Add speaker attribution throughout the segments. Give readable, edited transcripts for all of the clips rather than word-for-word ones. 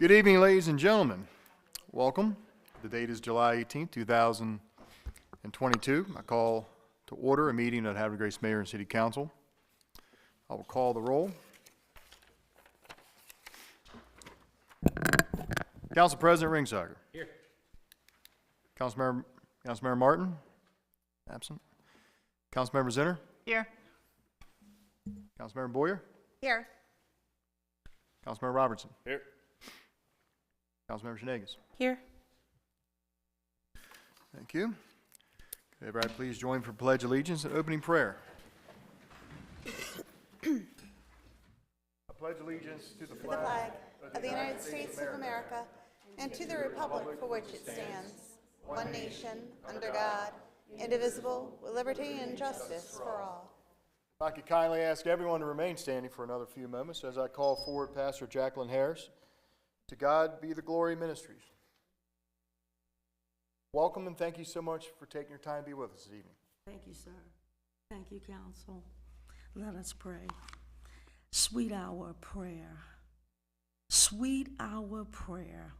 Speaker 1: Good evening, ladies and gentlemen. Welcome. The date is July 18th, 2022. I call to order a meeting of Havre Grace Mayor and City Council. I will call the roll. Council President Ringsager.
Speaker 2: Here.
Speaker 1: Councilmember Martin. Absent. Councilmember Zinner.
Speaker 3: Here.
Speaker 1: Councilmember Boyer.
Speaker 3: Here.
Speaker 1: Councilmember Robertson.
Speaker 2: Here.
Speaker 1: Councilmember Shenegas.
Speaker 3: Here.
Speaker 1: Thank you. Could everybody please join for Pledge Allegiance and opening prayer. I pledge allegiance to the flag
Speaker 4: of the United States of America and to the republic for which it stands, one nation, under God, indivisible, with liberty and justice for all.
Speaker 1: If I could kindly ask everyone to remain standing for another few moments as I call forward Pastor Jacqueline Harris. To God be the glory ministries. Welcome and thank you so much for taking your time to be with us this evening.
Speaker 5: Thank you, sir. Thank you, council. Let us pray. Sweet hour of prayer. Sweet hour of prayer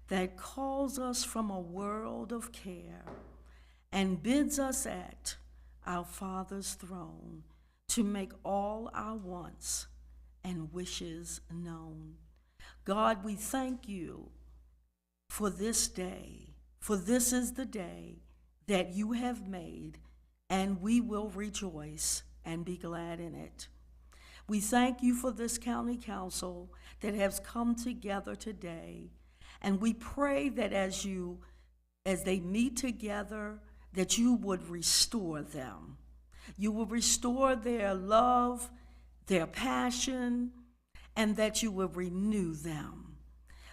Speaker 5: that calls us from a world of care and bids us at our Father's throne to make all our wants and wishes known. God, we thank you for this day, for this is the day that you have made, and we will rejoice and be glad in it. We thank you for this county council that has come together today, and we pray that as they meet together, that you would restore them. You will restore their love, their passion, and that you will renew them.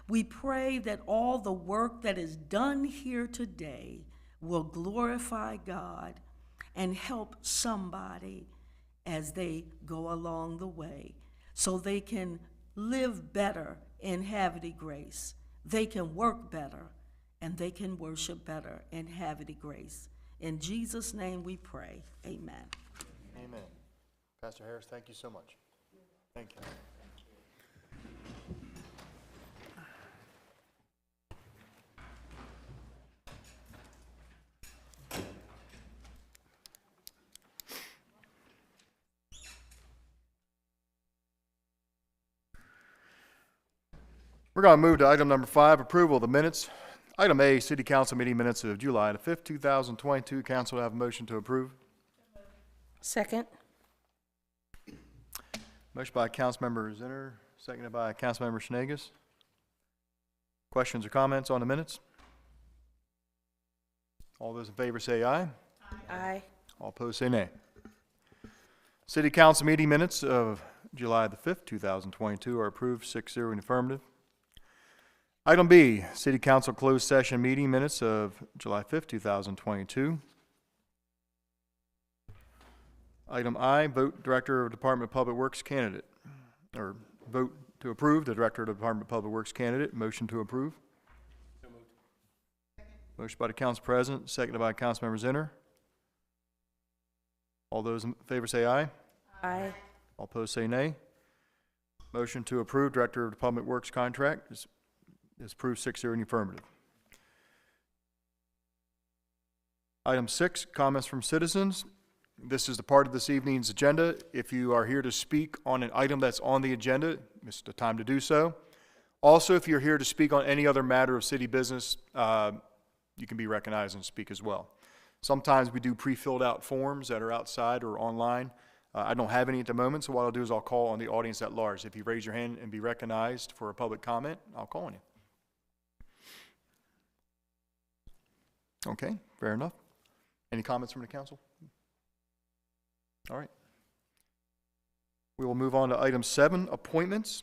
Speaker 5: We pray that all the work that is done here today will glorify God and help somebody as they go along the way so they can live better in Havre Grace. They can work better and they can worship better in Havre Grace. In Jesus' name we pray. Amen.
Speaker 1: Amen. Pastor Harris, thank you so much. Thank you. We're going to move to item number 5, approval of the minutes. Item A, City Council meeting minutes of July the 5th, 2022. Council, have a motion to approve.
Speaker 3: Second.
Speaker 1: Motion by Councilmember Zinner, seconded by Councilmember Shenegas. Questions or comments on the minutes? All those in favor say aye.
Speaker 3: Aye.
Speaker 1: All opposed say nay. City Council meeting minutes of July the 5th, 2022 are approved 6-0 in affirmative. Item B, City Council closed session meeting minutes of July 5th, 2022. Item I, vote Director of Department of Public Works candidate, or vote to approve the Director of the Department of Public Works candidate. Motion to approve.
Speaker 2: So moved.
Speaker 1: Motion by the Council President, seconded by Councilmember Zinner. All those in favor say aye.
Speaker 3: Aye.
Speaker 1: All opposed say nay. Motion to approve Director of the Public Works contract is approved 6-0 in the affirmative. Item 6, comments from citizens. This is the part of this evening's agenda. If you are here to speak on an item that's on the agenda, this is the time to do so. Also, if you're here to speak on any other matter of city business, you can be recognized and speak as well. Sometimes we do pre-filled out forms that are outside or online. I don't have any at the moment, so what I'll do is I'll call on the audience at large. If you raise your hand and be recognized for a public comment, I'll call on you. Okay, fair enough. Any comments from the council? All right. We will move on to item 7, appointments.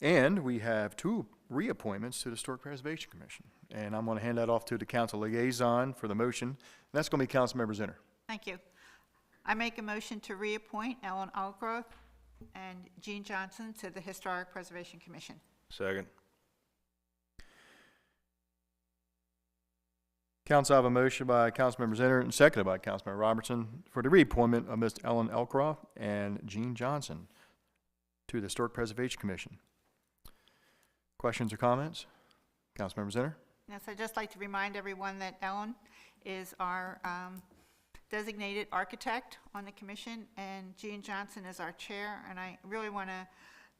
Speaker 1: And we have 2 reappointments to the Historic Preservation Commission. And I'm going to hand that off to the council liaison for the motion. And that's going to be Councilmember Zinner.
Speaker 3: Thank you. I make a motion to reappoint Ellen Algroth and Jean Johnson to the Historic Preservation Commission.
Speaker 2: Second.
Speaker 1: Council, I have a motion by Councilmember Zinner and seconded by Councilmember Robertson for the reappointment of Ms. Ellen Elcroft and Jean Johnson to the Historic Preservation Commission. Questions or comments? Councilmember Zinner?
Speaker 3: Yes, I'd just like to remind everyone that Ellen is our designated architect on the commission, and Jean Johnson is our chair, and I really want to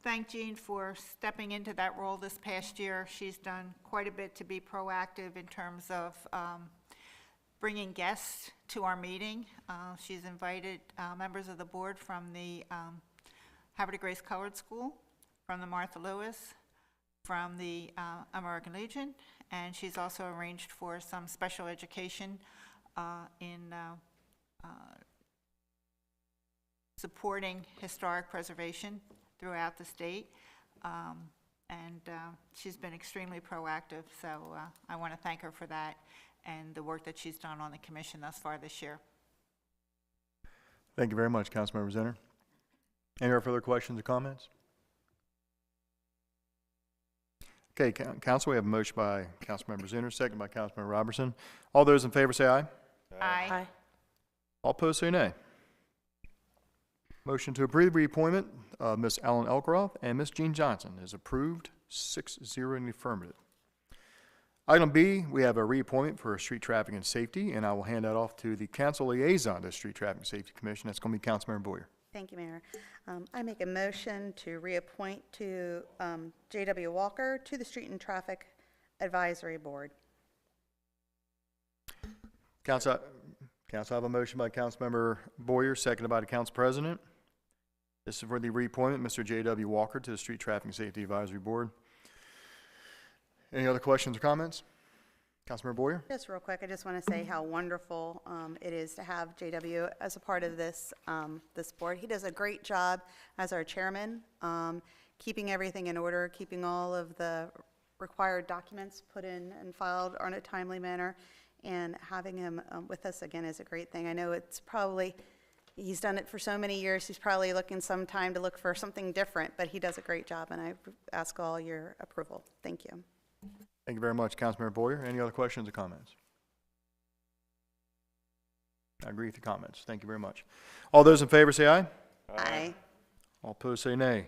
Speaker 3: thank Jean for stepping into that role this past year. She's done quite a bit to be proactive in terms of bringing guests to our meeting. She's invited members of the board from the Havre de Grace Colored School, from the Martha Lewis, from the American Legion, and she's also arranged for some special education in supporting historic preservation throughout the state. And she's been extremely proactive, so I want to thank her for that and the work that she's done on the commission thus far this year.
Speaker 1: Thank you very much, Councilmember Zinner. Any other further questions or comments? Okay, Council, we have a motion by Councilmember Zinner, second by Councilmember Robertson. All those in favor say aye.
Speaker 3: Aye.
Speaker 1: All opposed say nay. Motion to approve the reappointment of Ms. Ellen Elcroft and Ms. Jean Johnson is approved, 6-0 in the affirmative. Item B, we have a reappointment for Street Traffic and Safety, and I will hand that off to the Council Liaison to the Street Traffic and Safety Commission. That's going to be Councilmember Boyer.
Speaker 4: Thank you, Mayor. I make a motion to reappoint to J.W. Walker to the Street and Traffic Advisory Board.
Speaker 1: Council, I have a motion by Councilmember Boyer, seconded by the Council President. This is for the reappointment, Mr. J.W. Walker to the Street Traffic and Safety Advisory Board. Any other questions or comments? Councilmember Boyer?
Speaker 4: Just real quick, I just want to say how wonderful it is to have JW as a part of this this board. He does a great job as our chairman, keeping everything in order, keeping all of the required documents put in and filed in a timely manner, and having him with us again is a great thing. I know it's probably, he's done it for so many years, he's probably looking sometime to look for something different, but he does a great job, and I ask all your approval. Thank you.
Speaker 1: Thank you very much, Councilmember Boyer. Any other questions or comments? I agree with the comments. Thank you very much. All those in favor say aye.
Speaker 4: Aye.
Speaker 1: All opposed say nay.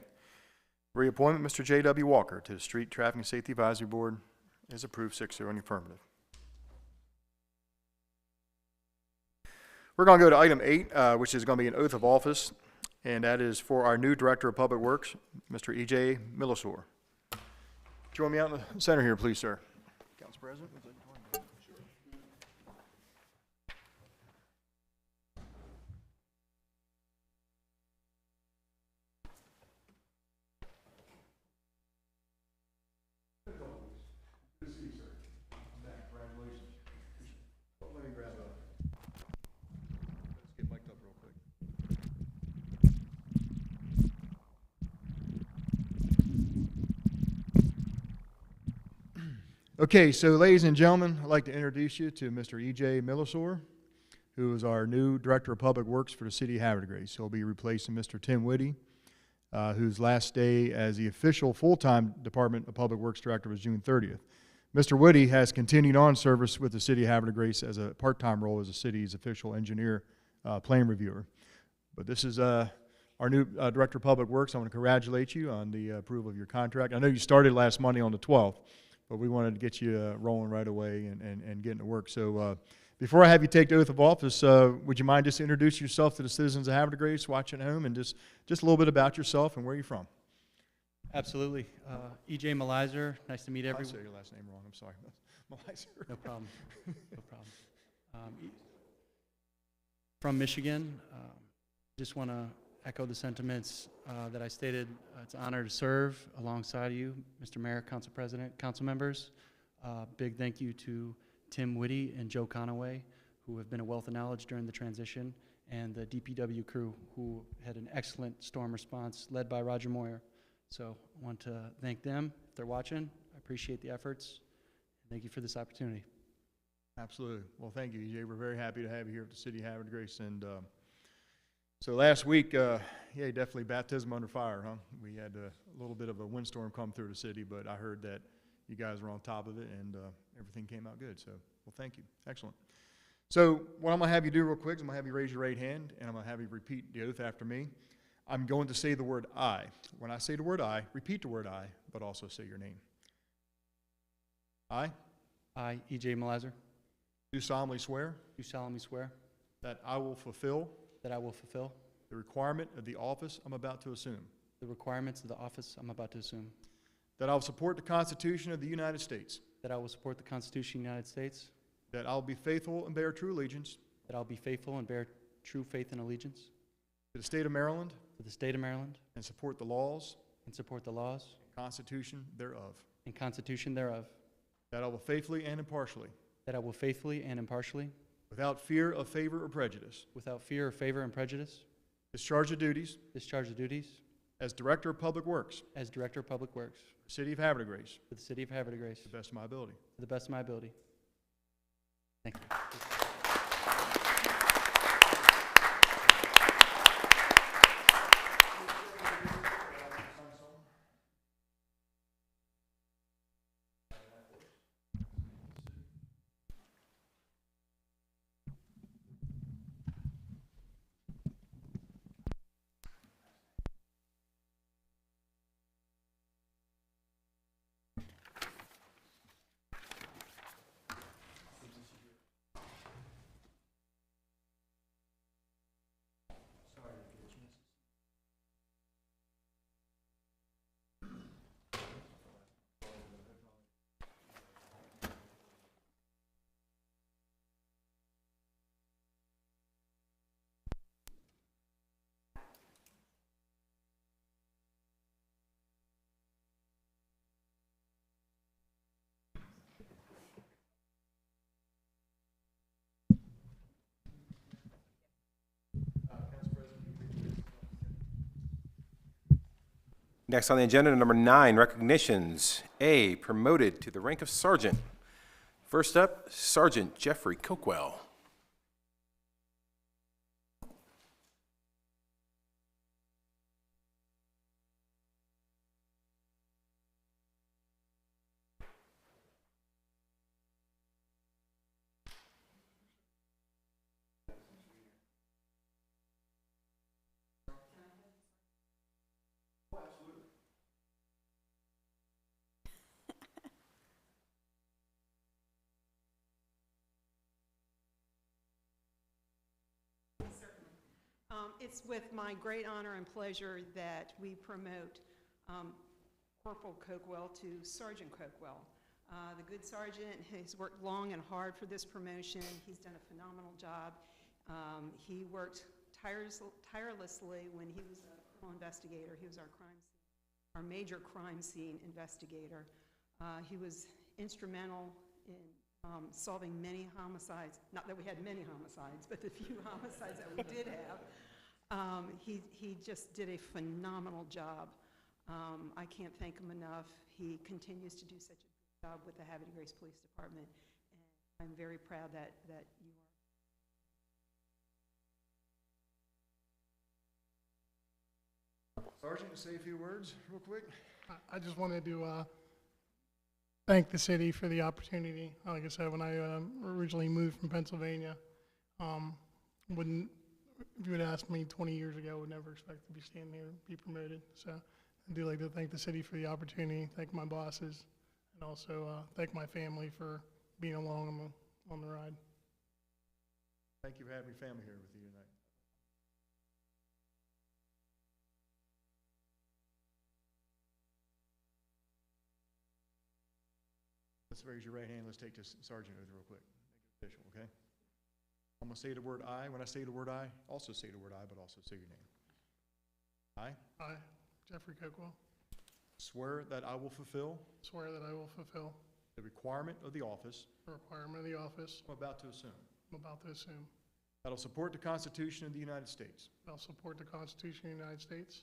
Speaker 1: Reappointment, Mr. J.W. Walker to the Street Traffic and Safety Advisory Board is approved, 6-0 in the affirmative. We're going to go to item 8, which is going to be an oath of office, and that is for our new Director of Public Works, Mr. E.J. Millisore. Join me out in the center here, please, sir. Council President. Good to see you, sir. I'm back. Congratulations. Let me grab let's get mic'd up real quick. Okay, so ladies and gentlemen, I'd like to introduce you to Mr. E.J. Millisore, who is our new Director of Public Works for the City of Havre de Grace. He'll be replacing Mr. Tim Whitty, whose last day as the official full-time Department of Public Works Director was June 30th. Mr. Whitty has continued on service with the City of Havre de Grace as a part-time role as the city's official engineer, plan reviewer. But this is our new Director of Public Works. I want to congratulate you on the approval of your contract. I know you started last Monday on the 12th. But we wanted to get you rolling right away and getting to work. So before I have you take the oath of office, would you mind just introduce yourself to the citizens of Havre de Grace watching at home, and just a little bit about yourself and where you're from?
Speaker 2: Absolutely. E.J. Malizer, nice to meet everyone.
Speaker 1: I said your last name wrong, I'm sorry. Malizer.
Speaker 2: No problem. No problem. From Michigan, just want to echo the sentiments that I stated. It's an honor to serve alongside you, Mr. Mayor, Council President, council members. Big thank you to Tim Whitty and Joe Conaway, who have been a wealth of knowledge during the transition, and the DPW crew, who had an excellent storm response led by Roger Moyer. So I want to thank them. If they're watching, I appreciate the efforts. Thank you for this opportunity.
Speaker 1: Absolutely. Well, thank you, EJ. We're very happy to have you here at the City of Havre de Grace. And so last week, yeah, definitely baptism under fire, huh? We had a little bit of a windstorm come through the city, but I heard that you guys were on top of it, and everything came out good. So, well, thank you. Excellent. So what I'm going to have you do real quick is I'm going to have you raise your right hand, and I'm going to have you repeat the oath after me. I'm going to say the word I. When I say the word I, repeat the word I, but also say your name. I
Speaker 2: I, E.J. Malazer,
Speaker 1: do solemnly swear
Speaker 2: do solemnly swear
Speaker 1: that I will fulfill
Speaker 2: that I will fulfill
Speaker 1: the requirement of the office I'm about to assume,
Speaker 2: the requirements of the office I'm about to assume,
Speaker 1: that I will support the Constitution of the United States,
Speaker 2: that I will support the Constitution of the United States,
Speaker 1: that I will be faithful and bear true allegiance
Speaker 2: that I'll be faithful and bear true faith and allegiance
Speaker 1: to the state of Maryland
Speaker 2: to the state of Maryland
Speaker 1: and support the laws
Speaker 2: and support the laws
Speaker 1: and Constitution thereof,
Speaker 2: and Constitution thereof,
Speaker 1: that I will faithfully and impartially,
Speaker 2: that I will faithfully and impartially,
Speaker 1: without fear of favor or prejudice,
Speaker 2: without fear or favor and prejudice,
Speaker 1: discharge the duties
Speaker 2: discharge the duties
Speaker 1: as Director of Public Works,
Speaker 2: as Director of Public Works
Speaker 1: for the City of Havre de Grace,
Speaker 2: for the City of Havre de Grace,
Speaker 1: to the best of my ability.
Speaker 2: to the best of my ability. Thank you.
Speaker 6: Next on the agenda, number 9, recognitions. A, promoted to the rank of sergeant. First up, Sergeant Jeffrey Coakwell.
Speaker 7: It's with my great honor and pleasure that we promote Corporal Coakwell to Sergeant Coakwell. The good sergeant has worked long and hard for this promotion. He's done a phenomenal job. He worked tirelessly when he was a criminal investigator. He was our major crime scene investigator. He was instrumental in solving many homicides. Not that we had many homicides, but the few homicides that we did have. He just did a phenomenal job. I can't thank him enough. He continues to do such a good job with the Havre de Grace Police Department, and I'm very proud that you are.
Speaker 1: Sergeant, say a few words real quick.
Speaker 8: I just wanted to thank the city for the opportunity. Like I said, when I originally moved from Pennsylvania, if you would ask me 20 years ago, I would never expect to be standing here and be promoted. So I do like to thank the city for the opportunity, thank my bosses, and also thank my family for being along on the ride.
Speaker 1: Thank you for having your family here with you tonight. Let's raise your right hand. Let's take this sergeant oath real quick. Make it official, okay? I'm going to say the word I. When I say the word I, also say the word I, but also say your name.
Speaker 8: I, Jeffrey Coakwell,
Speaker 1: Swear that I will fulfill
Speaker 8: swear that I will fulfill
Speaker 1: the requirement of the office
Speaker 8: the requirement of the office
Speaker 1: I'm about to assume.
Speaker 8: I'm about to assume.
Speaker 1: That I will support the Constitution of the United States.
Speaker 8: I'll support the Constitution of the United States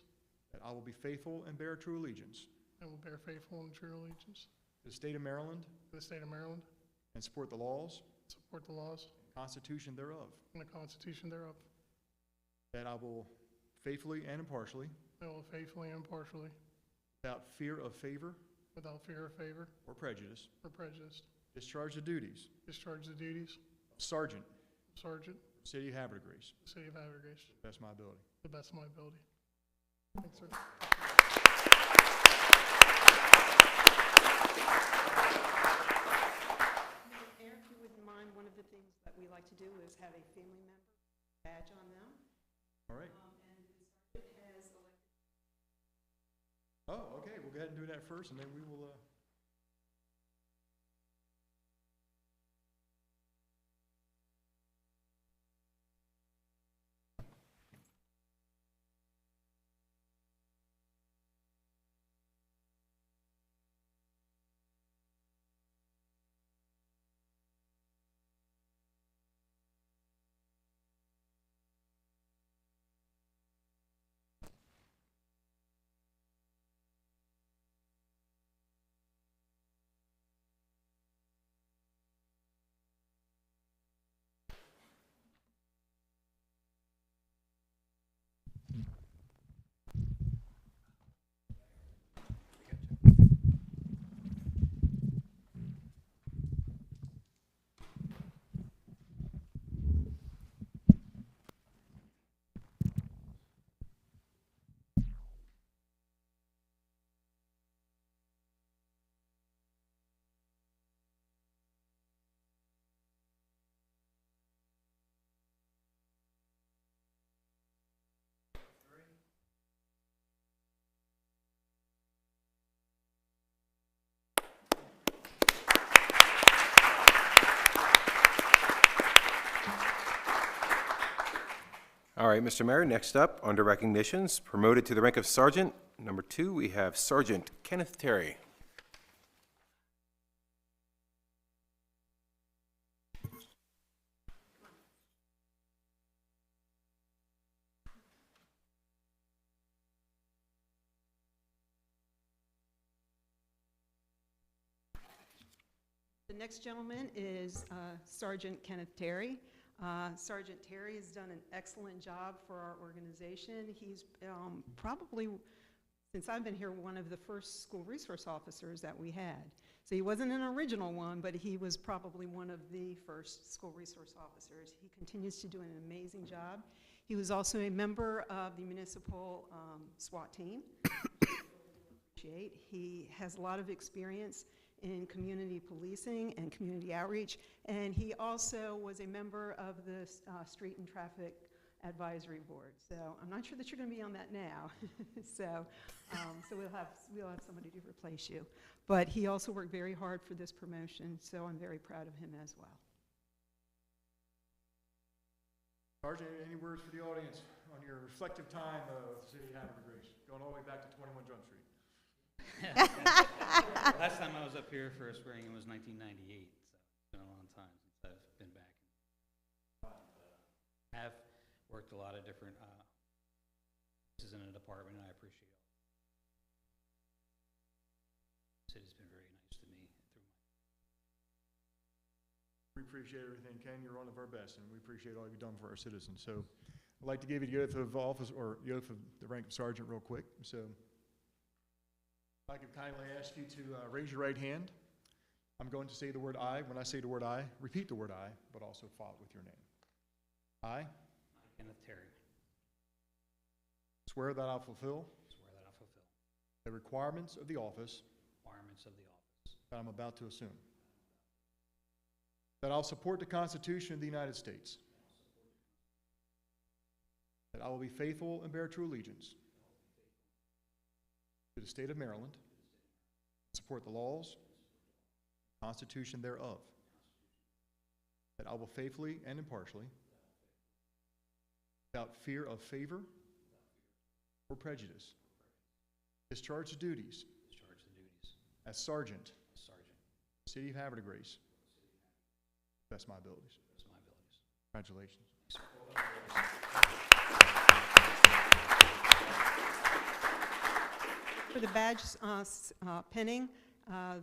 Speaker 1: That I will be faithful and bear true allegiance
Speaker 8: and will bear faithful and true allegiance
Speaker 1: to the state of Maryland
Speaker 8: to the state of Maryland,
Speaker 1: and support the laws
Speaker 8: support the laws
Speaker 1: and Constitution thereof.
Speaker 8: and the Constitution thereof.
Speaker 1: That I will faithfully and impartially,
Speaker 8: I will faithfully and impartially,
Speaker 1: without fear of favor
Speaker 8: without fear or favor
Speaker 1: or prejudice,
Speaker 8: or prejudice,
Speaker 1: discharge the duties
Speaker 8: discharge the duties
Speaker 1: of Sergeant,
Speaker 8: of Sergeant,
Speaker 1: City of Havre de Grace,
Speaker 8: City of Havre de Grace,
Speaker 1: to the best of my ability.
Speaker 8: to the best of my ability. Thanks, sir.
Speaker 7: like to do is have a family member badge on them.
Speaker 1: All right.
Speaker 7: And the sergeant has elected.
Speaker 1: Oh, okay, we'll go ahead and do that first, and then we will,
Speaker 6: All right, Mr. Mayor, next up, under recognitions, promoted to the rank of sergeant, number 2, we have Sergeant Kenneth Terry.
Speaker 7: The next gentleman is Sergeant Kenneth Terry. Sergeant Terry has done an excellent job for our organization. He's probably, since I've been here, one of the first school resource officers that we had. So he wasn't an original one, but he was probably one of the first school resource officers. He continues to do an amazing job. He was also a member of the municipal SWAT team. He has a lot of experience in community policing and community outreach, and he also was a member of the Street and Traffic Advisory Board. So I'm not sure that you're going to be on that now. so we'll have somebody to replace you. But he also worked very hard for this promotion, so I'm very proud of him as well.
Speaker 1: Sergeant, any words for the audience on your reflective time of the city of Havre, going all the way back to 21 Drum Street?
Speaker 9: Last time I was up here for a swearing-in was 1998, so it's been a long time since I've been back. Have worked a lot of different places in the department, and I appreciate it. The city's been very nice to me.
Speaker 1: We appreciate everything, Ken. You're one of our best, and we appreciate all you've done for our citizens. So I'd like to give you the oath of office, or the oath of the rank of sergeant real quick. So if I could kindly ask you to raise your right hand. I'm going to say the word I. When I say the word I, repeat the word I, but also follow it with your name. I
Speaker 9: Kenneth Terry,
Speaker 1: swear that I'll fulfill
Speaker 9: swear that I'll fulfill
Speaker 1: the requirements of the office
Speaker 9: the requirements of the office
Speaker 1: that I'm about to assume, that I'll support the Constitution of the United States, that I will be faithful and bear true allegiance to the state of Maryland, support the laws, Constitution thereof, that I will faithfully and impartially, without fear of favor or prejudice, discharge the duties as sergeant, City of Havre, Grace, best of my abilities. Congratulations.
Speaker 7: For the badge pinning,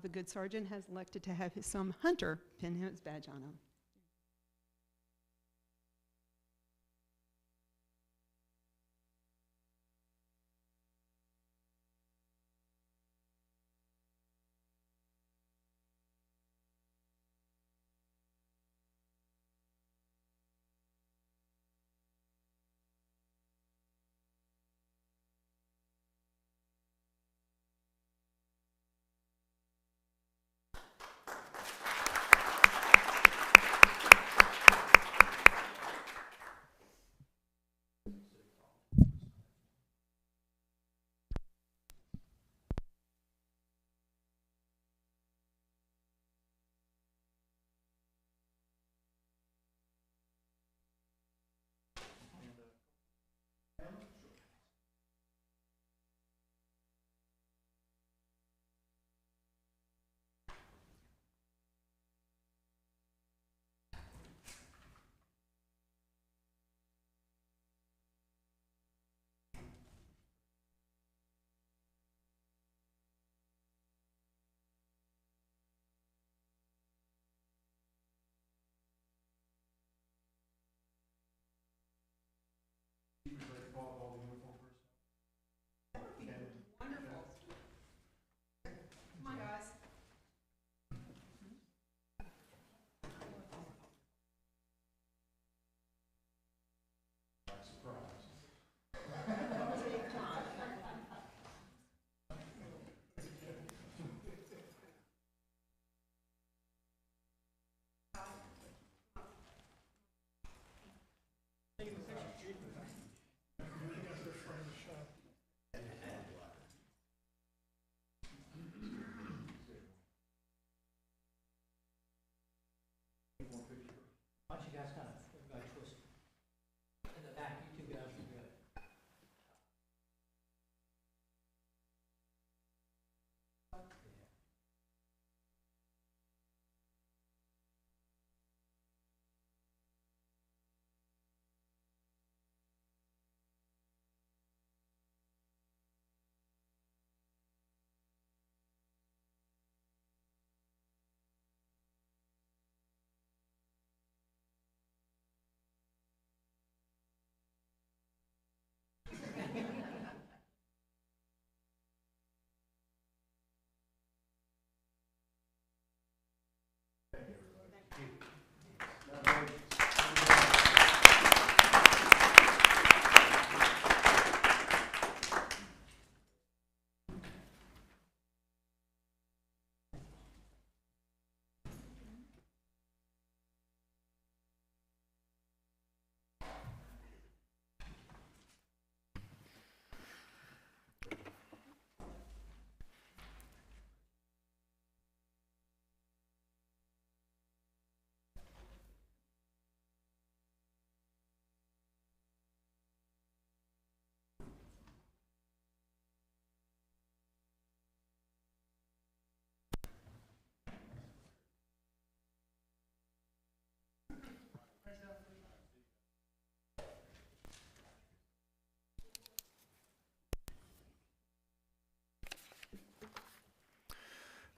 Speaker 7: the good sergeant has elected to have his son Hunter pin his badge on him.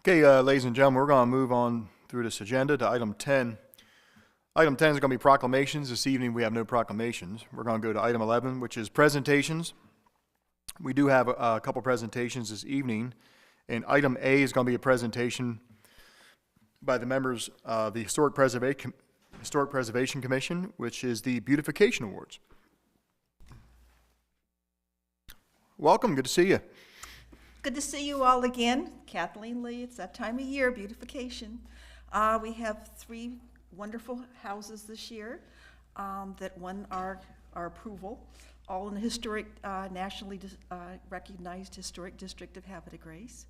Speaker 1: Okay, ladies and gentlemen, we're going to move on through this agenda to item 10. Item 10 is going to be proclamations. This evening, we have no proclamations. We're going to go to item 11, which is presentations. We do have a couple presentations this evening, and item A is going to be a presentation by the members of the Historic Preservation Commission, which is the Beautification Awards. Welcome, good to see you.
Speaker 10: Good to see you all again. Kathleen Lee, it's that time of year, beautification. We have 3 wonderful houses this year that won our approval, all in the historic, nationally recognized historic district of Havre de Grace.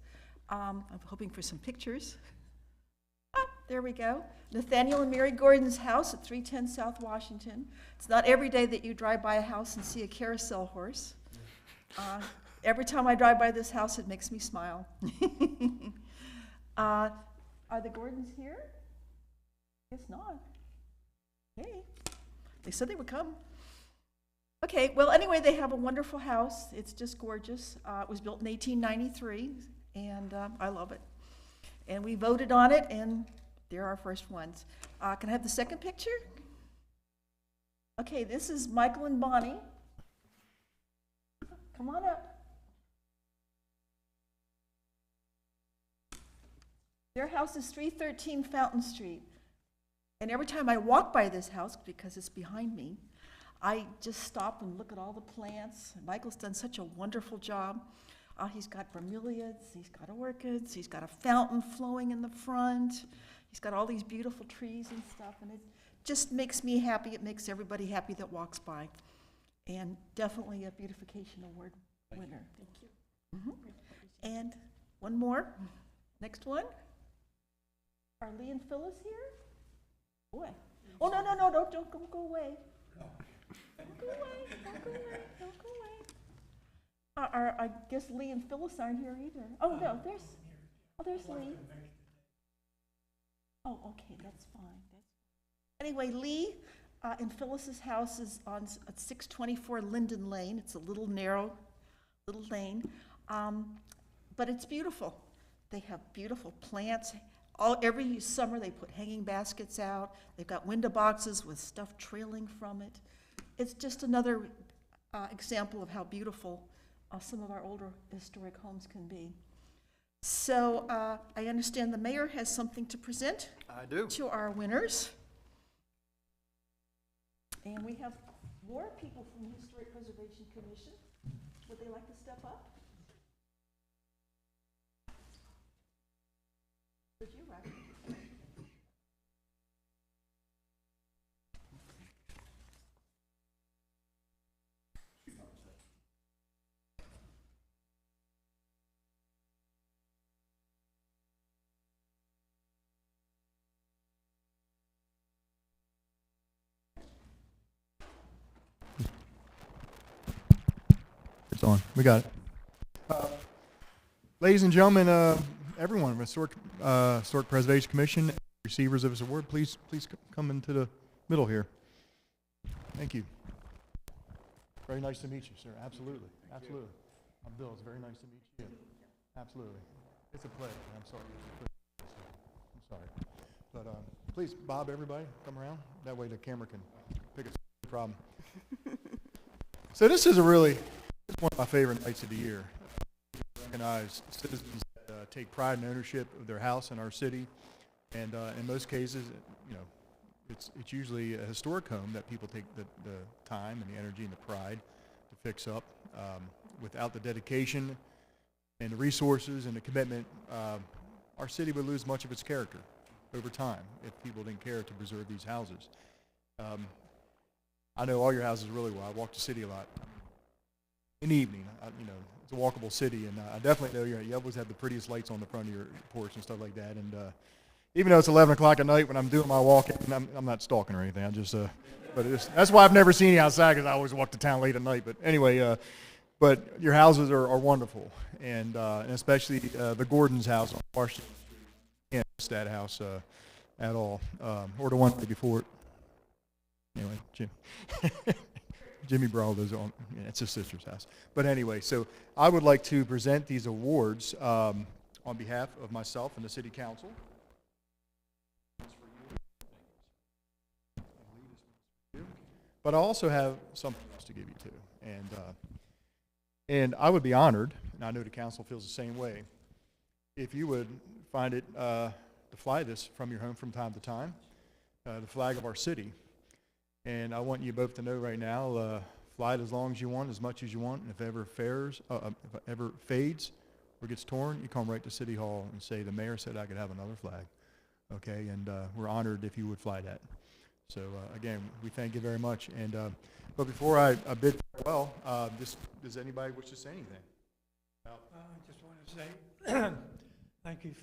Speaker 10: I'm hoping for some pictures. There we go. Nathaniel and Mary Gordon's house at 310 South Washington. It's not every day that you drive by a house and see a carousel horse. Every time I drive by this house, it makes me smile. Are the Gordons here? Guess not. Hey, they said they would come. Okay, well, anyway, they have a wonderful house. It's just gorgeous. It was built in 1893, and I love it. And we voted on it, and they're our first ones. Can I have the second picture? Okay, this is Michael and Bonnie. Come on up. Their house is 313 Fountain Street. And every time I walk by this house, because it's behind me, I just stop and look at all the plants. Michael's done such a wonderful job. He's got bromeliads, he's got orchids, he's got a fountain flowing in the front. He's got all these beautiful trees and stuff, and it just makes me happy. It makes everybody happy that walks by. And definitely a Beautification Award winner. Thank you. And one more. Next one. Are Lee and Phyllis here? Boy. Oh, no, don't go away. Don't go away, don't go away, don't go away. I guess Lee and Phyllis aren't here either. Oh, no, there's Lee. Oh, okay, that's fine. Anyway, Lee and Phyllis's house is on 624 Linden Lane. It's a little narrow, little lane, but it's beautiful. They have beautiful plants. Every summer they put hanging baskets out. They've got window boxes with stuff trailing from it. It's just another example of how beautiful some of our older historic homes can be. So I understand the mayor has something to present.
Speaker 1: I do.
Speaker 10: To our winners. And we have more people from the Historic Preservation Commission. Would they like to step up? Would you, Rocky?
Speaker 1: It's on. We got it. Ladies and gentlemen, everyone, Historic Preservation Commission, receivers of this award, please come into the middle here. Thank you. Very nice to meet you, sir. Absolutely. Absolutely. I'm Bill. It's very nice to meet you. Absolutely. It's a pleasure. I'm sorry. I'm sorry. But please, Bob, everybody, come around. That way the camera can pick up the problem. So this is it's one of my favorite nights of the year. Recognize citizens that take pride and ownership of their house in our city, and in most cases, it's usually a historic home that people take the time and the energy and the pride to fix up. Without the dedication and the resources and the commitment, our city would lose much of its character over time if people didn't care to preserve these houses. I know all your houses really well. I walk the city a lot. In the evening, it's a walkable city, and I definitely know you always have the prettiest lights on the front of your porch and stuff like that. And even though it's 11 o'clock at night when I'm doing my walk, I'm not stalking or anything. I just, that's why I've never seen you outside, because I always walk to town late at night. But anyway, but your houses are wonderful, and especially the Gordon's house on Washington Street. Can't miss that house at all, or the one right before it. Anyway, Jimmy Braldo's on, it's his sister's house. But anyway, so I would like to present these awards on on behalf of myself and the city council. But I also have something else to give you too. And I would be honored, and I know the council feels the same way, if you would find it to fly this from your home from time to time, the flag of our city. And I want you both to know right now, fly it as long as you want, as much as you want. And if it ever fades or gets torn, you come right to City Hall and say, the mayor said I could have another flag. Okay, and we're honored if you would fly that. So again, we thank you very much. And but before I bid farewell, does anybody wish to say anything?
Speaker 11: I just want to say thank you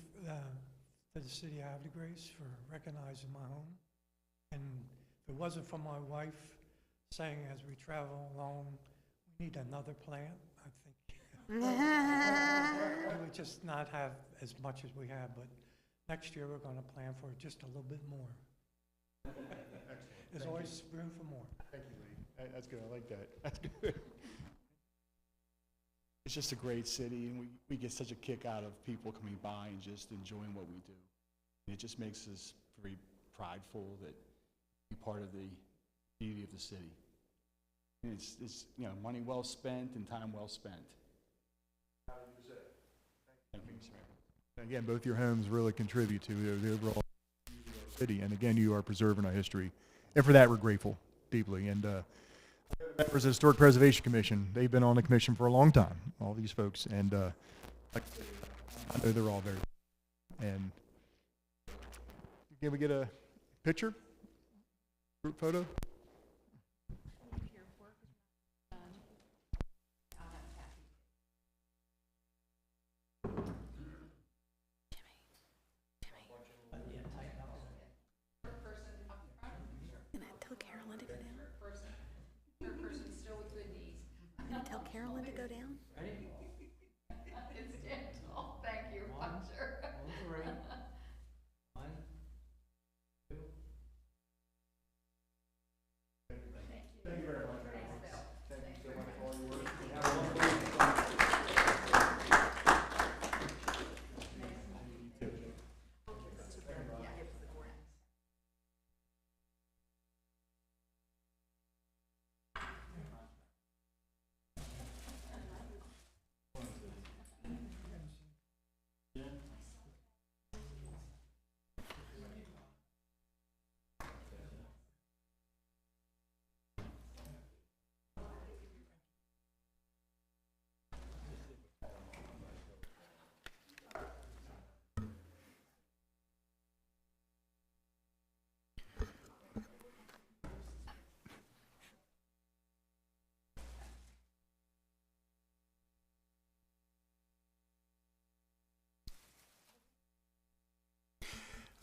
Speaker 11: to the city of Havre for recognizing my home. And if it wasn't for my wife saying as we travel along, we need another plant, I think we would just not have as much as we have. But next year we're going to plan for just a little bit more. There's always room for more.
Speaker 1: Thank you, Lee. That's good. I like that. That's good.
Speaker 12: It's just a great city, and we get such a kick out of people coming by and just enjoying what we do. And it just makes us very prideful that we're part of the beauty of the city. And it's money well spent and time well spent. Thank you, sir.
Speaker 1: Again, both your homes really contribute to the overall city, and again, you are preserving our history, and for that we're grateful deeply. And members of the Historic Preservation Commission, they've been on the commission for a long time, all these folks, and I know they're all very. And can we get a picture, group photo?
Speaker 4: Tell Carolyn to go down.
Speaker 3: Thank you, Roger.
Speaker 1: Thank you very much. Thank you so much for all your work.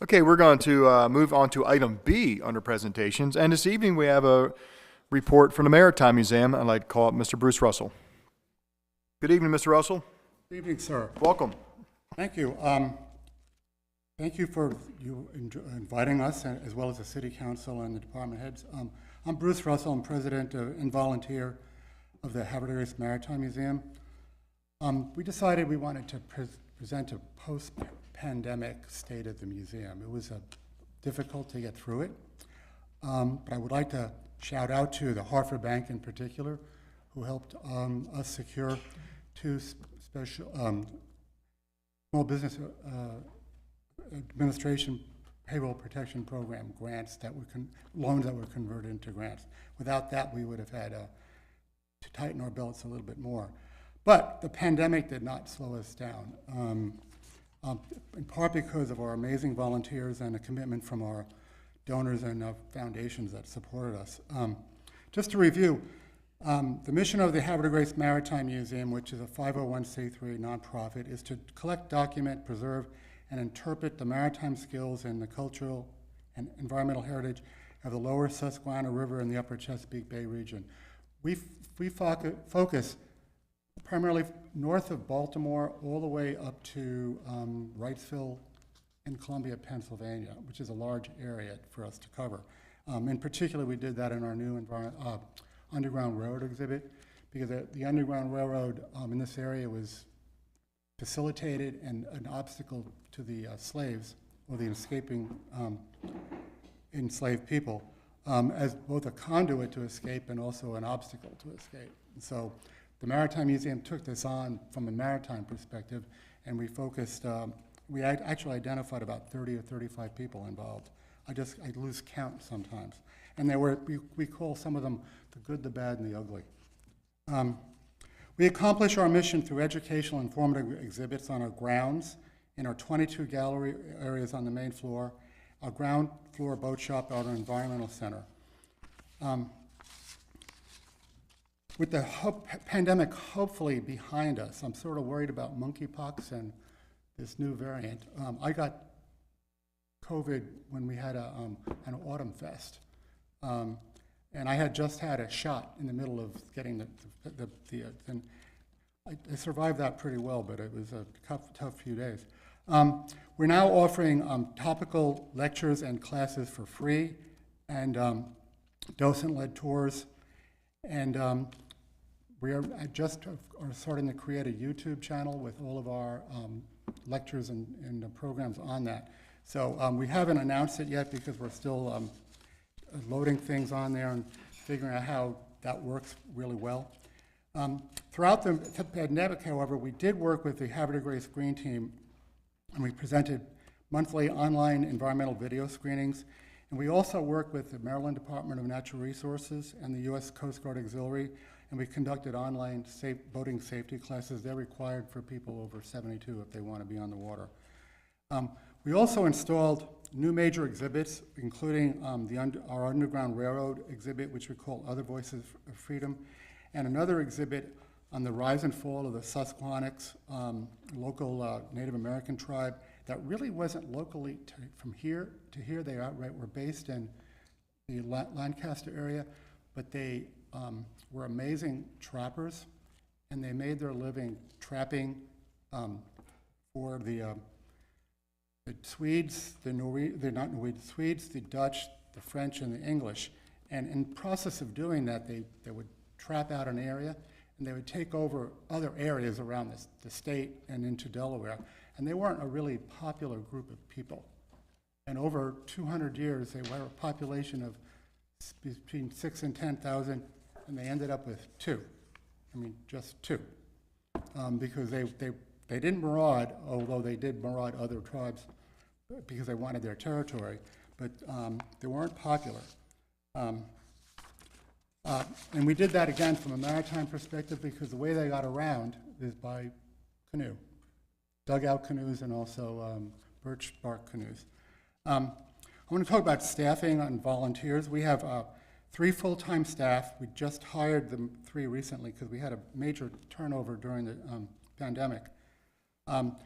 Speaker 1: Okay, we're going to move on to item B under presentations. And this evening we have a report from the Maritime Museum. I'd like to call up Mr. Bruce Russell. Good evening, Mr. Russell.
Speaker 13: Good evening, sir.
Speaker 1: Welcome.
Speaker 13: Thank you. Thank you for inviting us, as well as the City Council and the department heads. I'm Bruce Russell. I'm president and volunteer of the Havre Maritime Museum. We decided we wanted to present a post-pandemic state of the museum. It was difficult to get through it, but I would like to shout out to the Havre Bank in particular, who helped us secure two special small business administration payroll protection program grants that were loans that were converted into grants. Without that, we would have had to tighten our belts a little bit more. But the pandemic did not slow us down, in part because of our amazing volunteers and a commitment from our donors and foundations that supported us. Just to review, the mission of the Havre Maritime Museum, which is a 501c3 nonprofit, is to collect, document, preserve, and interpret the maritime skills and the cultural and environmental heritage of the lower Susquehanna River and the upper Chesapeake Bay region. We focus primarily north of Baltimore all the way up to Wrightsville in Columbia, Pennsylvania, which is a large area for us to cover. In particular, we did that in our new Underground Railroad exhibit, because the Underground Railroad in this area was facilitated and an obstacle to the slaves or the escaping enslaved people as both a conduit to escape and also an obstacle to escape. And so the Maritime Museum took this on from a maritime perspective, and we focused, we actually identified about 30 or 35 people involved. I lose count sometimes. And there were, we call some of them the good, the bad, and the ugly. We accomplish our mission through educational and informative exhibits on our grounds, in our 22 gallery areas on the main floor, our ground floor boat shop, our environmental center. With the pandemic hopefully behind us, I'm sort of worried about monkeypox and this new variant. I got COVID when we had an autumn fest. And I had just had a shot in the middle of getting and I survived that pretty well, but it was a tough few days. We're now offering topical lectures and classes for free, and docent-led tours. And we are starting to create a YouTube channel with all of our lectures and programs on that. So we haven't announced it yet because we're still loading things on there and figuring out how that works really well. Throughout the pandemic, however, we did work with the Havre Grace Green Team, and we presented monthly online environmental video screenings. And we also worked with the Maryland Department of Natural Resources and the U.S. Coast Guard Auxiliary, and we conducted online boating safety classes. They're required for people over 72 if they want to be on the water. We also installed new major exhibits, including our Underground Railroad exhibit, which we call Other Voices of Freedom, and another exhibit on the rise and fall of the Susquehannock, local Native American tribe that really wasn't locally from here to here. They were based in the Lancaster area, but they were amazing trappers, and they made their living trapping for the Swedes, the Swedes, the Dutch, the French, and the English. And in the process of doing that, they would trap out an area, and they would take over other areas around the state and into Delaware. And they weren't a really popular group of people. And over 200 years, they were a population of between 6,000 and 10,000, and they ended up with 2. I mean, just 2. Because they didn't maraud, although they did maraud other tribes because they wanted their territory, but they weren't popular. And we did that again from a maritime perspective because the way they got around is by canoe, dugout canoes and also birch bark canoes. I want to talk about staffing and volunteers. We have 3 full-time staff. We just hired them 3 recently because we had a major turnover during the pandemic.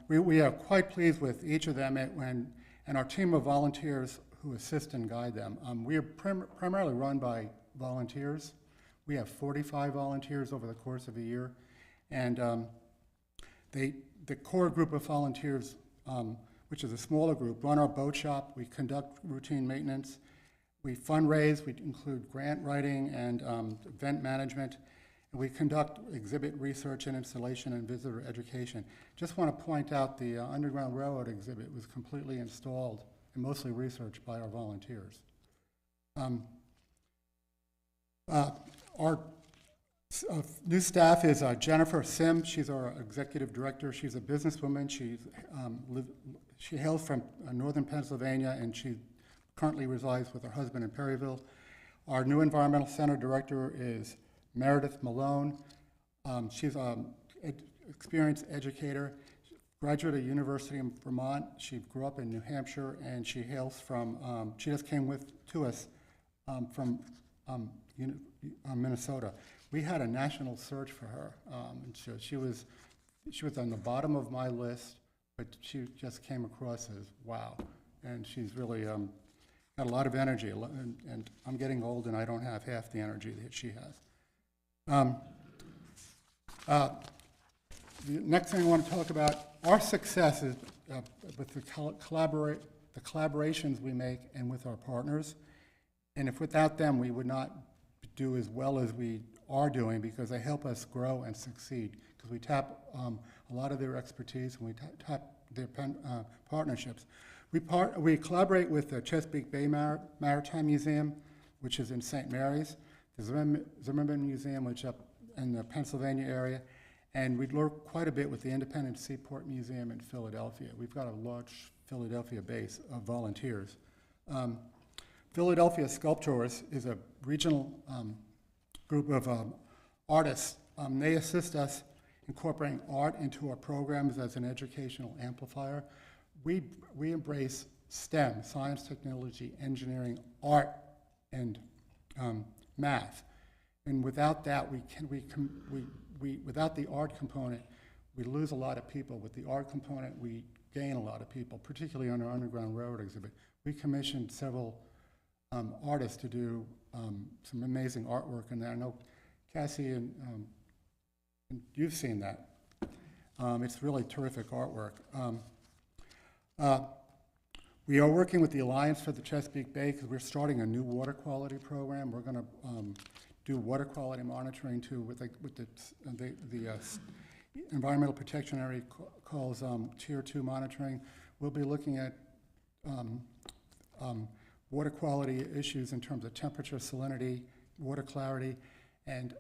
Speaker 13: We are quite pleased with each of them and our team of volunteers who assist and guide them. We are primarily run by volunteers. We have 45 volunteers over the course of a year, and the core group of volunteers, which is a smaller group, run our boat shop. We conduct routine maintenance. We fundraise. We include grant writing and event management. And we conduct exhibit research and installation and visitor education. Just want to point out the Underground Railroad exhibit was completely installed and mostly researched by our volunteers. Our new staff is Jennifer Sim. She's our executive director. She's a businesswoman. She hails from northern Pennsylvania, and she currently resides with her husband in Perryville. Our new environmental center director is Meredith Malone. She's an experienced educator, graduate of University of Vermont. She grew up in New Hampshire, and she hails from, she just came to us from Minnesota. We had a national search for her, and so she was on the bottom of my list, but she just came across as wow, and she's really got a lot of energy, and I'm getting old, and I don't have half the energy that she has. The next thing I want to talk about, our success is with the collaborations we make and with our partners, and if without them, we would not do as well as we are doing because they help us grow and succeed because we tap a lot of their expertise, and we tap their partnerships. We collaborate with the Chesapeake Bay Maritime Museum, which is in St. Mary's, the Zimmerman Museum, which up in the Pennsylvania area, and we work quite a bit with the Independent Seaport Museum in Philadelphia. We've got a large Philadelphia base of volunteers. Philadelphia Sculptors is a regional group of artists. They assist us incorporating art into our programs as an educational amplifier. We embrace STEM, science, technology, engineering, art, and math. And without that, without the art component, we lose a lot of people. With the art component, we gain a lot of people, particularly on our Underground Railroad exhibit. We commissioned several artists to do some amazing artwork in there. I know Cassie and you've seen that. It's really terrific artwork. We are working with the Alliance for the Chesapeake Bay because we're starting a new water quality program. We're going to do water quality monitoring too with the Environmental Protection Area calls Tier 2 monitoring. We'll be looking at water quality issues in terms of temperature, salinity, water clarity, and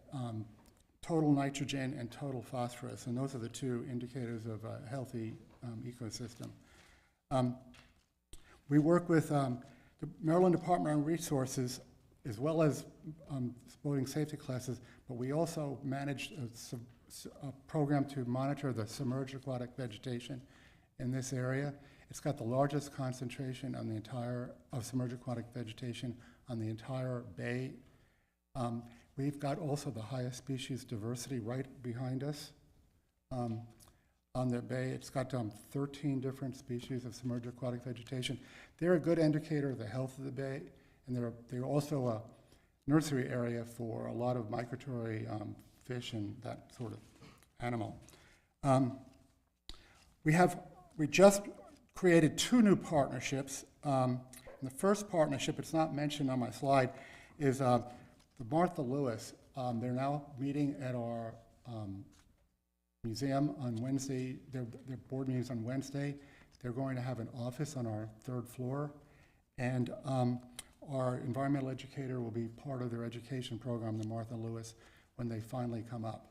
Speaker 13: total nitrogen and total phosphorus. And those are the two indicators of a healthy ecosystem. We work with the Maryland Department of Resources as well as boating safety classes, but we also manage a program to monitor the submerged aquatic vegetation in this area. It's got the largest concentration on the entire of submerged aquatic vegetation on the entire bay. We've got also the highest species diversity right behind us. On the bay, it's got 13 different species of submerged aquatic vegetation. They're a good indicator of the health of the bay, and they're also a nursery area for a lot of migratory fish and that sort of animal. We just created 2 new partnerships. And the first partnership, it's not mentioned on my slide, is the Martha Lewis. They're now meeting at our museum on Wednesday. Their board meetings on Wednesday. They're going to have an office on our 3rd floor, and our environmental educator will be part of their education program, the Martha Lewis, when they finally come up.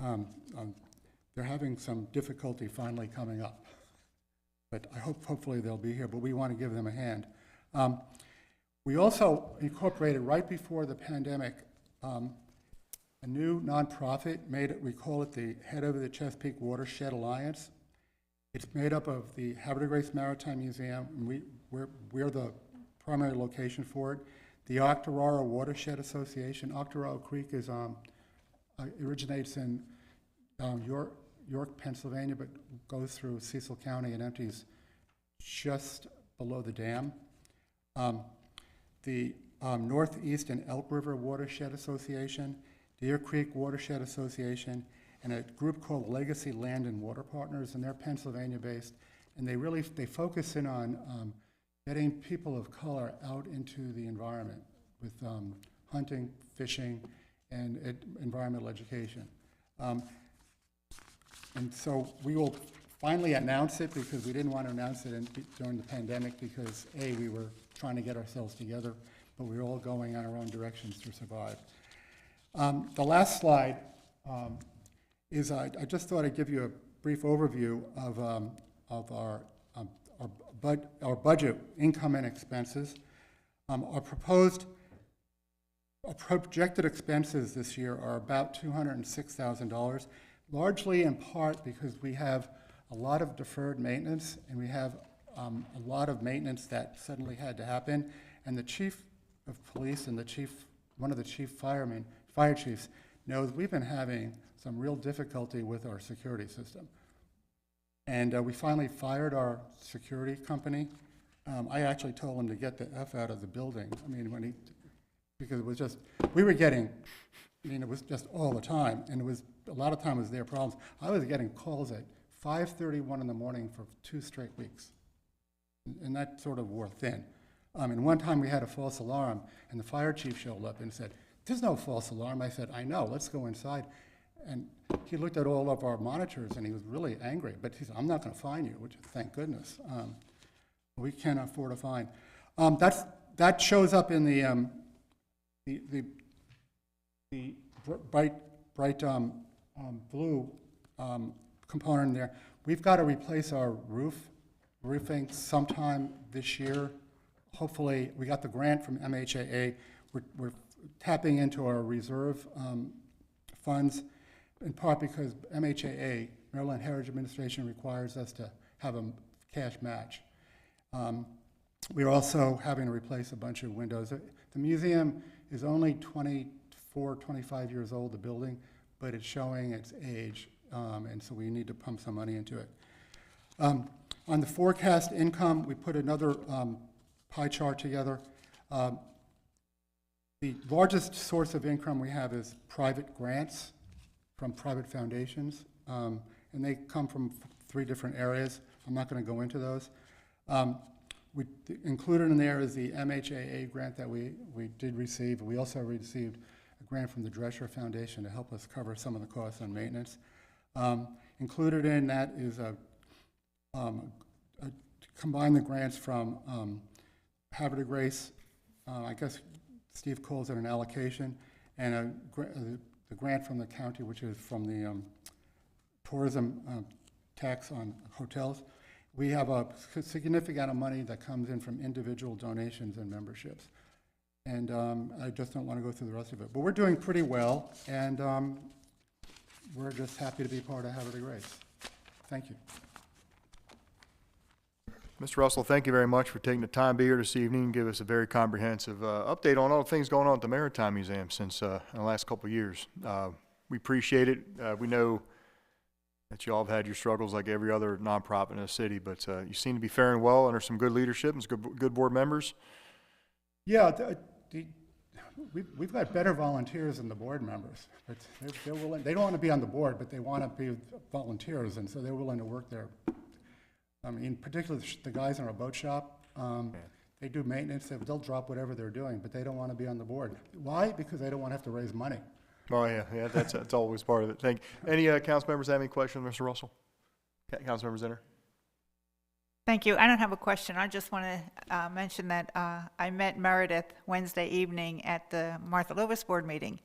Speaker 13: They're having some difficulty finally coming up, but hopefully they'll be here, but we want to give them a hand. We also incorporated right before the pandemic a new nonprofit we call it the Head Over the Chesapeake Watershed Alliance. It's made up of the Havre Maritime Museum, and we're the primary location for it. The Octorara Watershed Association. Octorara Creek originates in York, Pennsylvania, but goes through Cecil County and empties just below the dam. The Northeast and Elk River Watershed Association, Deer Creek Watershed Association, and a group called Legacy Land and Water Partners, and they're Pennsylvania-based, and they focus in on getting people of color out into the environment with hunting, fishing, and environmental education. And so we will finally announce it, because we didn't want to announce it during the pandemic because, A, we were trying to get ourselves together, but we were all going in our own directions to survive. The last slide is I just thought I'd give you a brief overview of our budget, income and expenses. Our projected expenses this year are about $206,000, largely in part because we have a lot of deferred maintenance, and we have a lot of maintenance that suddenly had to happen. And the chief of police and one of the fire chiefs knows we've been having some real difficulty with our security system. And we finally fired our security company. I actually told him to get the F out of the building. I mean, because it was just, it was just all the time, and a lot of time it was their problems. I was getting calls at 5:31 in the morning for 2 straight weeks, and that sort of wore thin. And one time we had a false alarm, and the fire chief showed up and said, "There's no false alarm." I said, "I know, let's go inside." And he looked at all of our monitors and he was really angry, but he said, I'm not gonna fine you, which is, thank goodness. We can't afford a fine. That shows up in the bright blue component there. We've got to replace our roofing sometime this year. Hopefully, we got the grant from MHAA. We're tapping into our reserve funds, in part because MHAA, Maryland Heritage Administration, requires us to have a cash match. We're also having to replace a bunch of windows. The museum is only 24, 25 years old, the building, but it's showing its age, and so we need to pump some money into it. On the forecast income, we put another pie chart together. The largest source of income we have is private grants from private foundations, and they come from 3 different areas. I'm not going to go into those. Included in there is the MHAA grant that we did receive. We also received a grant from the Drescher Foundation to help us cover some of the costs on maintenance. Included in that is combine the grants from Havre to Grace, I guess Steve calls it an allocation, and the grant from the county, which is from the tourism tax on hotels. We have a significant amount of money that comes in from individual donations and memberships. And I just don't want to go through the rest of it. But we're doing pretty well, and we're just happy to be part of Havre to Grace. Thank you.
Speaker 1: Mr. Russell, thank you very much for taking the time to be here this evening and give us a very comprehensive update on all the things going on at the Maritime Museum since in the last couple of years. We appreciate it. We know that you all have had your struggles like every other nonprofit in the city, but you seem to be faring well under some good leadership and some good board members.
Speaker 13: Yeah, we've got better volunteers than the board members. But they're willing. They don't want to be on the board, but they want to be volunteers, and so they're willing to work there. I mean, particularly the guys in our boat shop, they do maintenance. They'll drop whatever they're doing, but they don't want to be on the board. Why? Because they don't want to have to raise money.
Speaker 1: Oh, yeah, that's always part of it. Thank you. Any council members have any questions, Mr. Russell? Council members Zinner?
Speaker 3: Thank you. I don't have a question. I just want to mention that I met Meredith Wednesday evening at the Martha Lewis board meeting.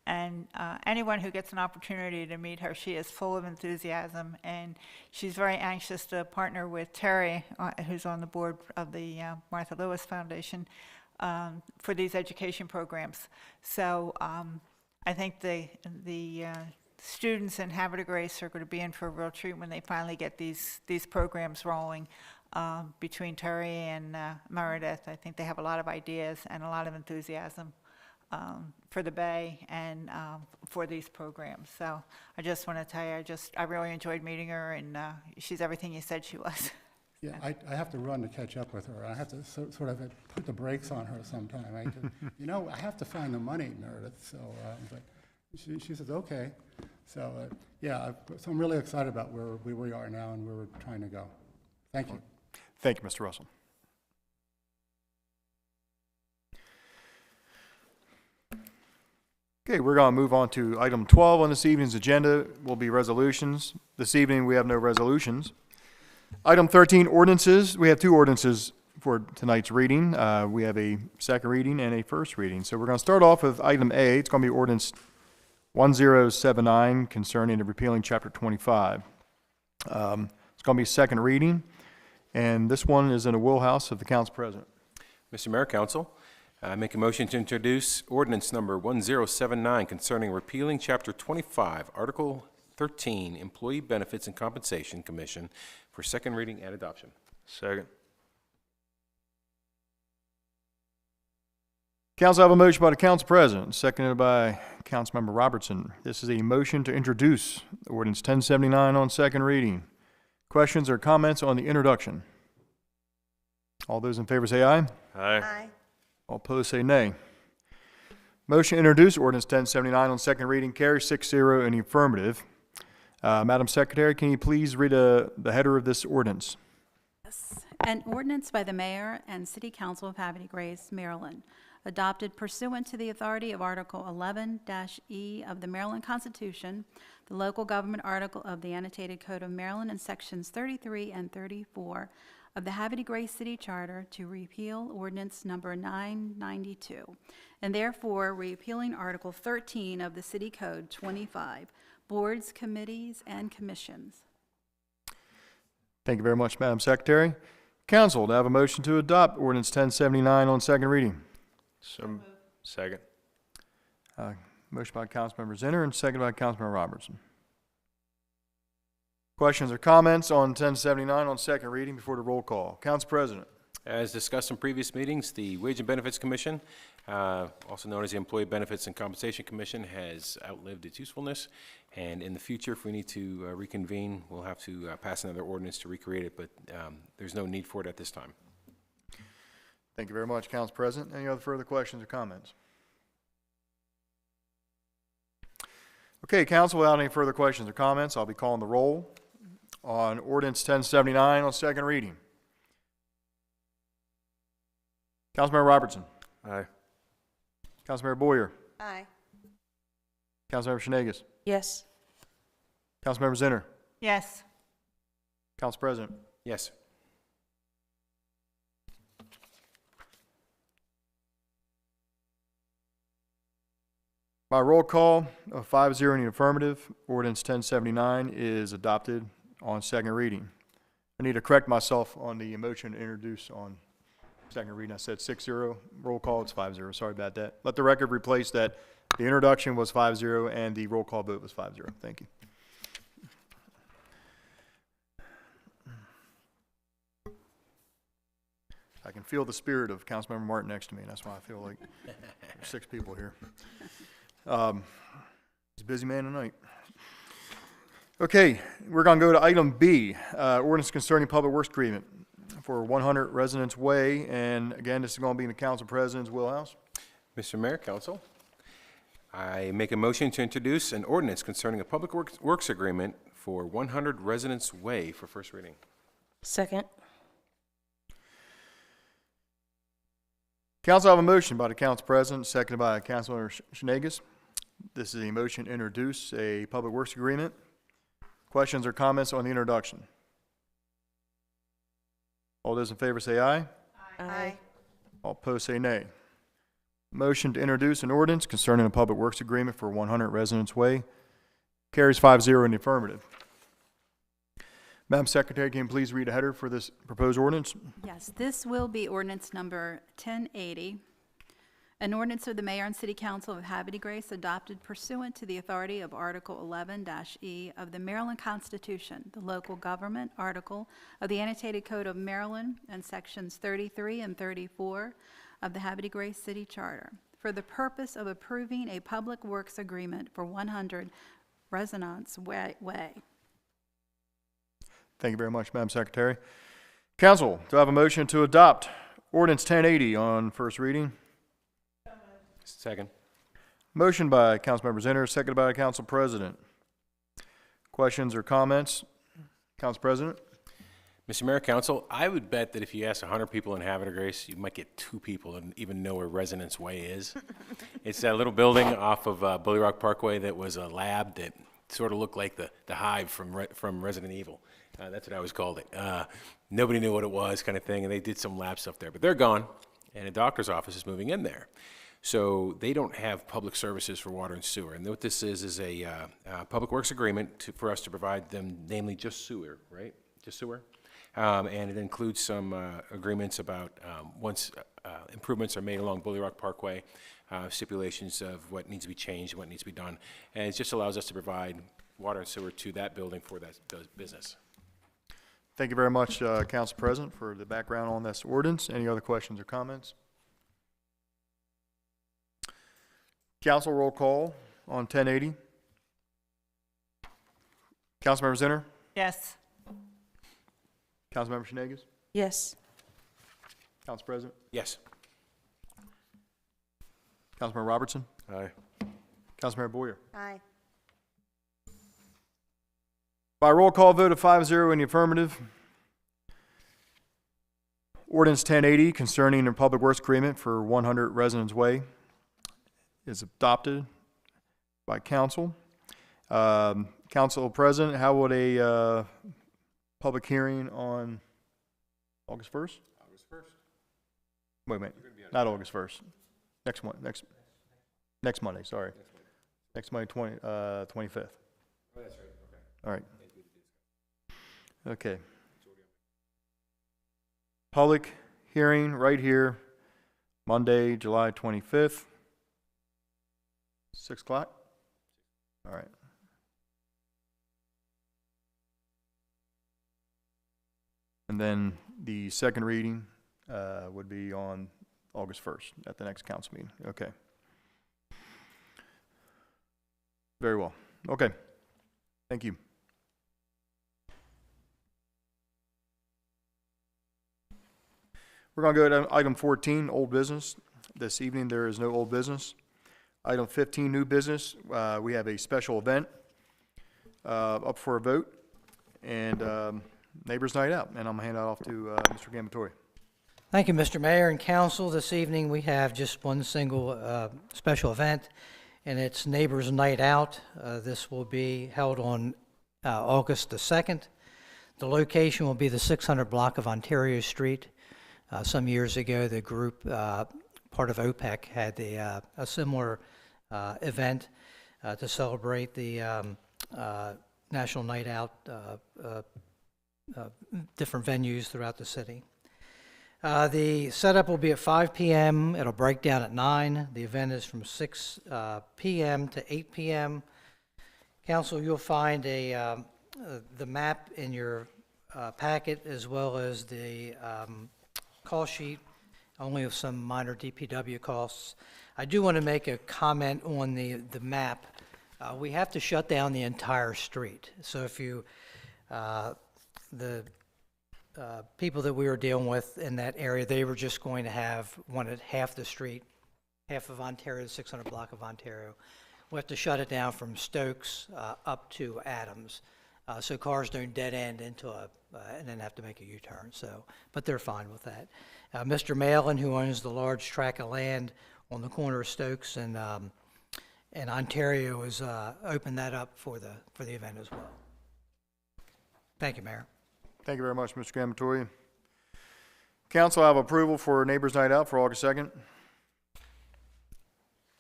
Speaker 3: And anyone who gets an opportunity to meet her, she is full of enthusiasm, and she's very anxious to partner with Terry, who's on the board of the Martha Lewis Foundation, for these education programs. So I think the students in Havre to Grace are going to be in for a real treat when they finally get these programs rolling. Between Terry and Meredith, I think they have a lot of ideas and a lot of enthusiasm for the Bay and for these programs. So I just want to tell you, I really enjoyed meeting her, and she's everything you said she was.
Speaker 13: Yeah, I have to run to catch up with her. I have to sort of put the brakes on her sometime. I have to find the money, Meredith. So, but she says, okay. So, so I'm really excited about where we are now and where we're trying to go. Thank you.
Speaker 1: Thank you, Mr. Russell. Okay, we're going to move on to item 12 on this evening's agenda. Will be resolutions. This evening we have no resolutions. Item 13, ordinances. We have 2 ordinances for tonight's reading. We have a second reading and a first reading. So we're going to start off with item A. It's going to be ordinance 1079 concerning the repealing Chapter 25. It's going to be second reading, and this one is in the wheelhouse of the council president.
Speaker 6: Mr. Mayor, Council, I make a motion to introduce ordinance number 1079 concerning repealing Chapter 25, Article 13, Employee Benefits and Compensation Commission, for second reading and adoption.
Speaker 1: Second. Council, I have a motion by the council president, seconded by Councilmember Robertson. This is a motion to introduce ordinance 1079 on second reading. Questions or comments on the introduction? All those in favor say aye.
Speaker 4: Aye.
Speaker 1: All opposed say nay. Motion to introduce ordinance 1079 on second reading carries 6-0 in the affirmative. Madam Secretary, can you please read the header of this ordinance?
Speaker 5: Yes.
Speaker 14: An ordinance by the Mayor and City Council of Havre de Grace, Maryland, adopted pursuant to the authority of Article 11-E of the Maryland Constitution, the local government article of the Annotated Code of Maryland, and Sections 33 and 34 of the Havre de Grace City Charter to repeal Ordinance Number 992, and therefore repealing Article 13 of the City Code 25, Boards, Committees, and Commissions.
Speaker 1: Thank you very much, Madam Secretary. Council, to have a motion to adopt Ordinance 1079 on second reading.
Speaker 6: Second.
Speaker 1: Motion by Councilmember Zinner and second by Councilmember Robertson. Questions or comments on 1079 on second reading before the roll call? Council President.
Speaker 6: As discussed in previous meetings, the Wage and Benefits Commission, also known as the Employee Benefits and Compensation Commission, has outlived its usefulness. And in the future, if we need to reconvene, we'll have to pass another ordinance to recreate it, but there's no need for it at this time.
Speaker 1: Thank you very much, Council President. Any other further questions or comments? Okay, Council, without any further questions or comments, I'll be calling the roll on Ordinance 1079 on second reading. Councilmember Robertson.
Speaker 6: Aye.
Speaker 1: Councilmember Boyer.
Speaker 4: Aye.
Speaker 1: Councilmember Shenagus.
Speaker 5: Yes.
Speaker 1: Councilmember Zinner.
Speaker 3: Yes.
Speaker 1: Council President.
Speaker 6: Yes.
Speaker 1: By roll call of 5-0 in the affirmative, Ordinance 1079 is adopted on second reading. I need to correct myself on the motion to introduce on second reading. I said 6-0. Roll call, it's 5-0. Sorry about that. Let the record replace that the introduction was 5-0 and the roll call vote was 5-0. Thank you. I can feel the spirit of Councilmember Martin next to me, and that's why I feel like there's 6 people here. He's a busy man tonight. Okay, we're going to go to item B, ordinance concerning public works agreement for 100 Residence Way. And again, this is going to be in the Council President's wheelhouse.
Speaker 6: Mr. Mayor, Council, I make a motion to introduce an ordinance concerning a public works agreement for 100 Residence Way for first reading.
Speaker 5: Second.
Speaker 1: Council, I have a motion by the Council President, seconded by Councilmember Shenagus. This is a motion to introduce a public works agreement. Questions or comments on the introduction? All those in favor say aye.
Speaker 4: Aye.
Speaker 1: All opposed say nay. Motion to introduce an ordinance concerning a public works agreement for 100 Residence Way carries 5-0 in the affirmative. Madam Secretary, can you please read a header for this proposed ordinance?
Speaker 14: Yes, this will be ordinance number 1080, an ordinance of the Mayor and City Council of Havre de Grace adopted pursuant to the authority of Article 11-E of the Maryland Constitution, the local government article of the Annotated Code of Maryland, and Sections 33 and 34 of the Havre de Grace City Charter, for the purpose of approving a public works agreement for 100 Residence Way.
Speaker 1: Thank you very much, Madam Secretary. Council, do I have a motion to adopt Ordinance 1080 on first reading?
Speaker 6: Second.
Speaker 1: Motion by Councilmember Zinner, seconded by Council President. Questions or comments? Council President?
Speaker 6: Mr. Mayor, Council, I would bet that if you ask 100 people in Havre de Grace, you might get 2 people that even know where Residence Way is. It's that little building off of Bully Rock Parkway that was a lab that sort of looked like the Hive from Resident Evil. That's what I always called it. Nobody knew what it was, kind of thing, and they did some lab stuff there. But they're gone, and a doctor's office is moving in there. So they don't have public services for water and sewer. And what this is a public works agreement for us to provide them, namely just sewer, right? Just sewer. And it includes some agreements about once improvements are made along Bully Rock Parkway, stipulations of what needs to be changed, what needs to be done. And it just allows us to provide water and sewer to that building for that business.
Speaker 1: Thank you very much, Council President, for the background on this ordinance. Any other questions or comments? Council roll call on 1080. Councilmember Zinner?
Speaker 3: Yes.
Speaker 1: Councilmember Shenagus?
Speaker 5: Yes.
Speaker 1: Council President?
Speaker 6: Yes.
Speaker 1: Councilmember Robertson?
Speaker 6: Aye.
Speaker 1: Councilmember Boyer?
Speaker 4: Aye.
Speaker 1: By roll call vote of 5-0 in the affirmative, Ordinance 1080 concerning the Public Works Agreement for 100 Residence Way is adopted by council. Council President, how would a public hearing on August 1st?
Speaker 6: August 1st.
Speaker 1: Wait a minute, not August 1st. Next Monday, sorry. Next Monday, 25th.
Speaker 6: Oh, that's right, okay.
Speaker 1: All right. Okay. Public hearing right here, Monday, July 25th, 6 o'clock? All right. And then the second reading would be on August 1st at the next council meeting. Okay. Very well. Okay. Thank you. We're going to go to item 14, old business. This evening there is no old business. Item 15, new business. We have a special event up for a vote, and Neighbors Night Out. And I'm going to hand that off to Mr. Gambatori.
Speaker 15: Thank you, Mr. Mayor and Council. This evening we have just one single special event, and it's Neighbors Night Out. This will be held on August the 2nd. The location will be the 600 block of Ontario Street. Some years ago, the group, part of OPEC, had a similar event to celebrate the National Night Out, different venues throughout the city. The setup will be at 5 p.m. It'll break down at 9. The event is from 6 p.m. to 8 p.m. Council, you'll find the map in your packet, as well as the call sheet, only of some minor DPW costs. I do want to make a comment on the map. We have to shut down the entire street. So if you, the people that we were dealing with in that area, they were just going to wanted half the street, half of Ontario, the 600 block of Ontario. We have to shut it down from Stokes up to Adams, so cars don't dead end into and then have to make a U-turn. So, but they're fine with that. Mr. Malin, who owns the large tract of land on the corner of Stokes and Ontario, has opened that up for the event as well. Thank you, Mayor.
Speaker 1: Thank you very much, Mr. Gambatori. Council, I have approval for Neighbors Night Out for August 2nd.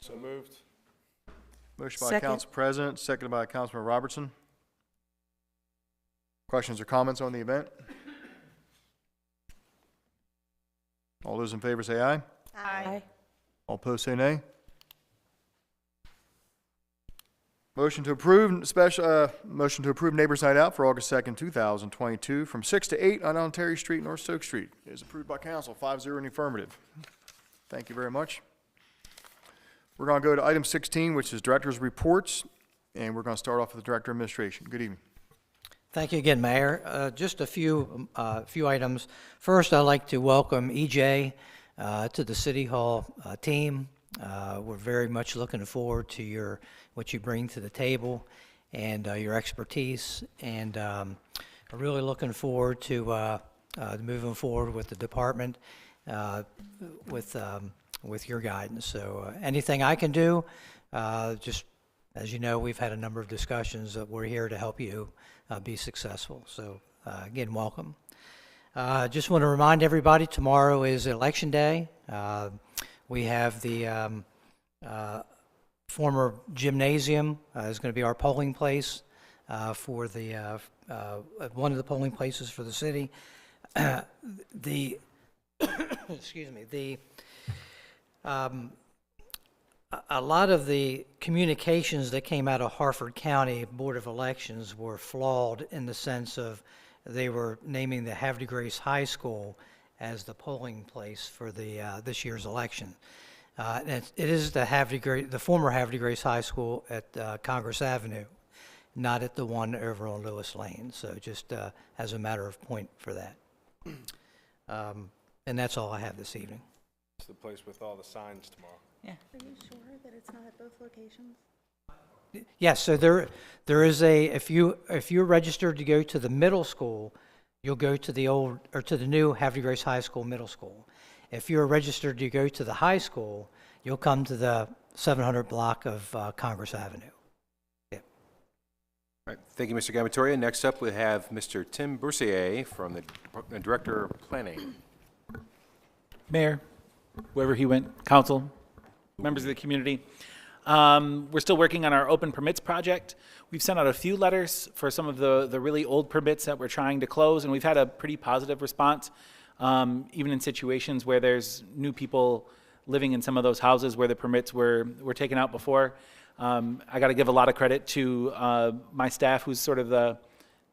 Speaker 6: So moved.
Speaker 1: Motion by
Speaker 10: Second.
Speaker 1: Council President, seconded by Councilman Robertson. Questions or comments on the event? All those in favor say aye.
Speaker 3: Aye.
Speaker 1: All opposed say nay. Motion to approve Neighbors Night Out for August 2nd, 2022 from 6 to 8 on Ontario Street, North Stokes Street is approved by council, 5-0 in the affirmative. Thank you very much. We're going to go to item 16, which is Director's Reports, and we're going to start off with the Director of Administration. Good evening.
Speaker 15: Thank you again, Mayor. Just a few items. First, I'd like to welcome EJ to the City Hall team. We're very much looking forward to what you bring to the table and your expertise, and we're really looking forward to moving forward with the department with your guidance. So anything I can do, just as you know, we've had a number of discussions that we're here to help you be successful. So again, welcome. Just want to remind everybody, tomorrow is Election Day. We have the former gymnasium is going to be our polling place for the one of the polling places for the city. Excuse me. A lot of the communications that came out of Harford County Board of Elections were flawed in the sense of they were naming the Havre Grace High School as the polling place for this year's election. And it is the former Havre Grace High School at Congress Avenue, not at the one over on Lewis Lane. So just as a matter of point for that. And that's all I have this evening.
Speaker 6: It's the place with all the signs tomorrow.
Speaker 4: Are you sure that it's not at both locations?
Speaker 15: Yes, so there is if you're registered to go to the middle school, you'll go to the old, or to the new Havre Grace High School, middle school. If you're registered to go to the high school, you'll come to the 700 block of Congress Avenue. Yep.
Speaker 6: All right, thank you, Mr. Gamatoria. Next up, we have Mr. Tim Bercea from the Director of Planning.
Speaker 16: Mayor, wherever he went, council, members of the community. We're still working on our open permits project. We've sent out a few letters for some of the really old permits that we're trying to close, and we've had a pretty positive response, even in situations where there's new people living in some of those houses where the permits were taken out before. I got to give a lot of credit to my staff, who's sort of the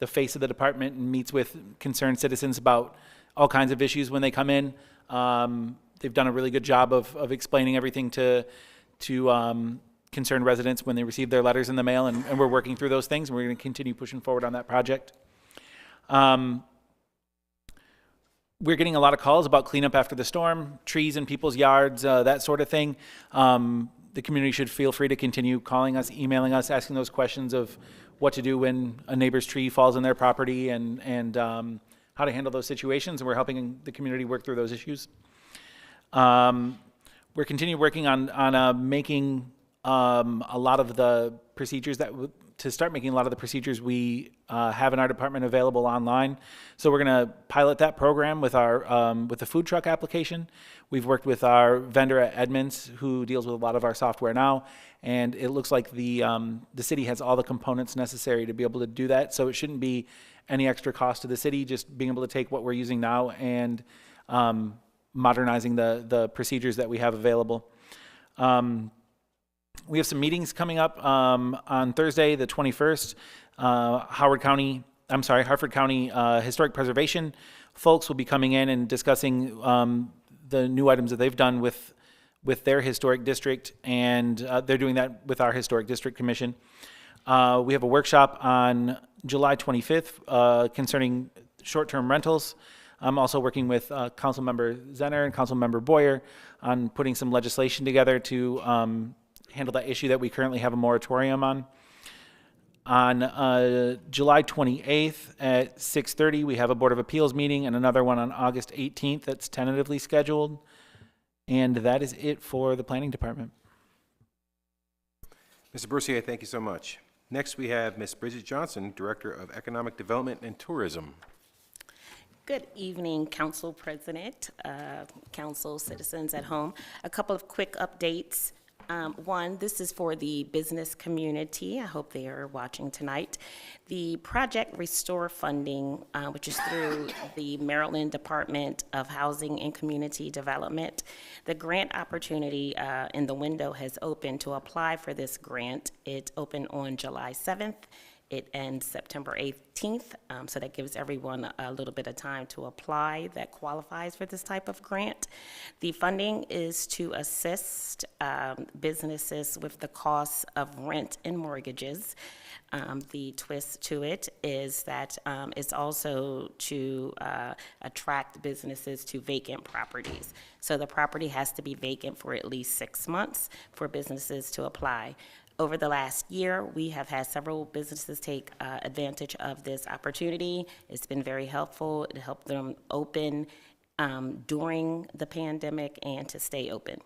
Speaker 16: face of the department and meets with concerned citizens about all kinds of issues when they come in. They've done a really good job of explaining everything to concerned residents when they receive their letters in the mail, and we're working through those things, and we're going to continue pushing forward on that project. We're getting a lot of calls about cleanup after the storm, trees in people's yards, that sort of thing. The community should feel free to continue calling us, emailing us, asking those questions of what to do when a neighbor's tree falls on their property, and how to handle those situations, and we're helping the community work through those issues. We're continuing working on making a lot of the procedures to start making a lot of the procedures we have in our department available online. So we're going to pilot that program with our with the food truck application. We've worked with our vendor at Edmunds, who deals with a lot of our software now, and it looks like the city has all the components necessary to be able to do that. So it shouldn't be any extra cost to the city, just being able to take what we're using now and modernizing the procedures that we have available. We have some meetings coming up on Thursday, the 21st. Harford County Historic Preservation folks will be coming in and discussing the new items that they've done with their historic district, and they're doing that with our Historic District Commission. We have a workshop on July 25th concerning short-term rentals. I'm also working with Councilmember Zenner and Councilmember Boyer on putting some legislation together to handle that issue that we currently have a moratorium on. On July 28th at 6:30, we have a Board of Appeals meeting, and another one on August 18th that's tentatively scheduled. And that is it for the Planning Department.
Speaker 6: Mr. Bercea, thank you so much. Next, we have Ms. Bridget Johnson, Director of Economic Development and Tourism.
Speaker 17: Good evening, Council President, Council, citizens at home. A couple of quick updates. One, this is for the business community. I hope they are watching tonight. The Project Restore funding, which is through the Maryland Department of Housing and Community Development. The grant opportunity in the window has opened to apply for this grant. It opened on July 7th. It ends September 18th, so that gives everyone a little bit of time to apply that qualifies for this type of grant. The funding is to assist businesses with the costs of rent and mortgages. The twist to it is that it's also to attract businesses to vacant properties. So the property has to be vacant for at least 6 months for businesses to apply. Over the last year, we have had several businesses take advantage of this opportunity. It's been very helpful. It helped them open during the pandemic and to stay open.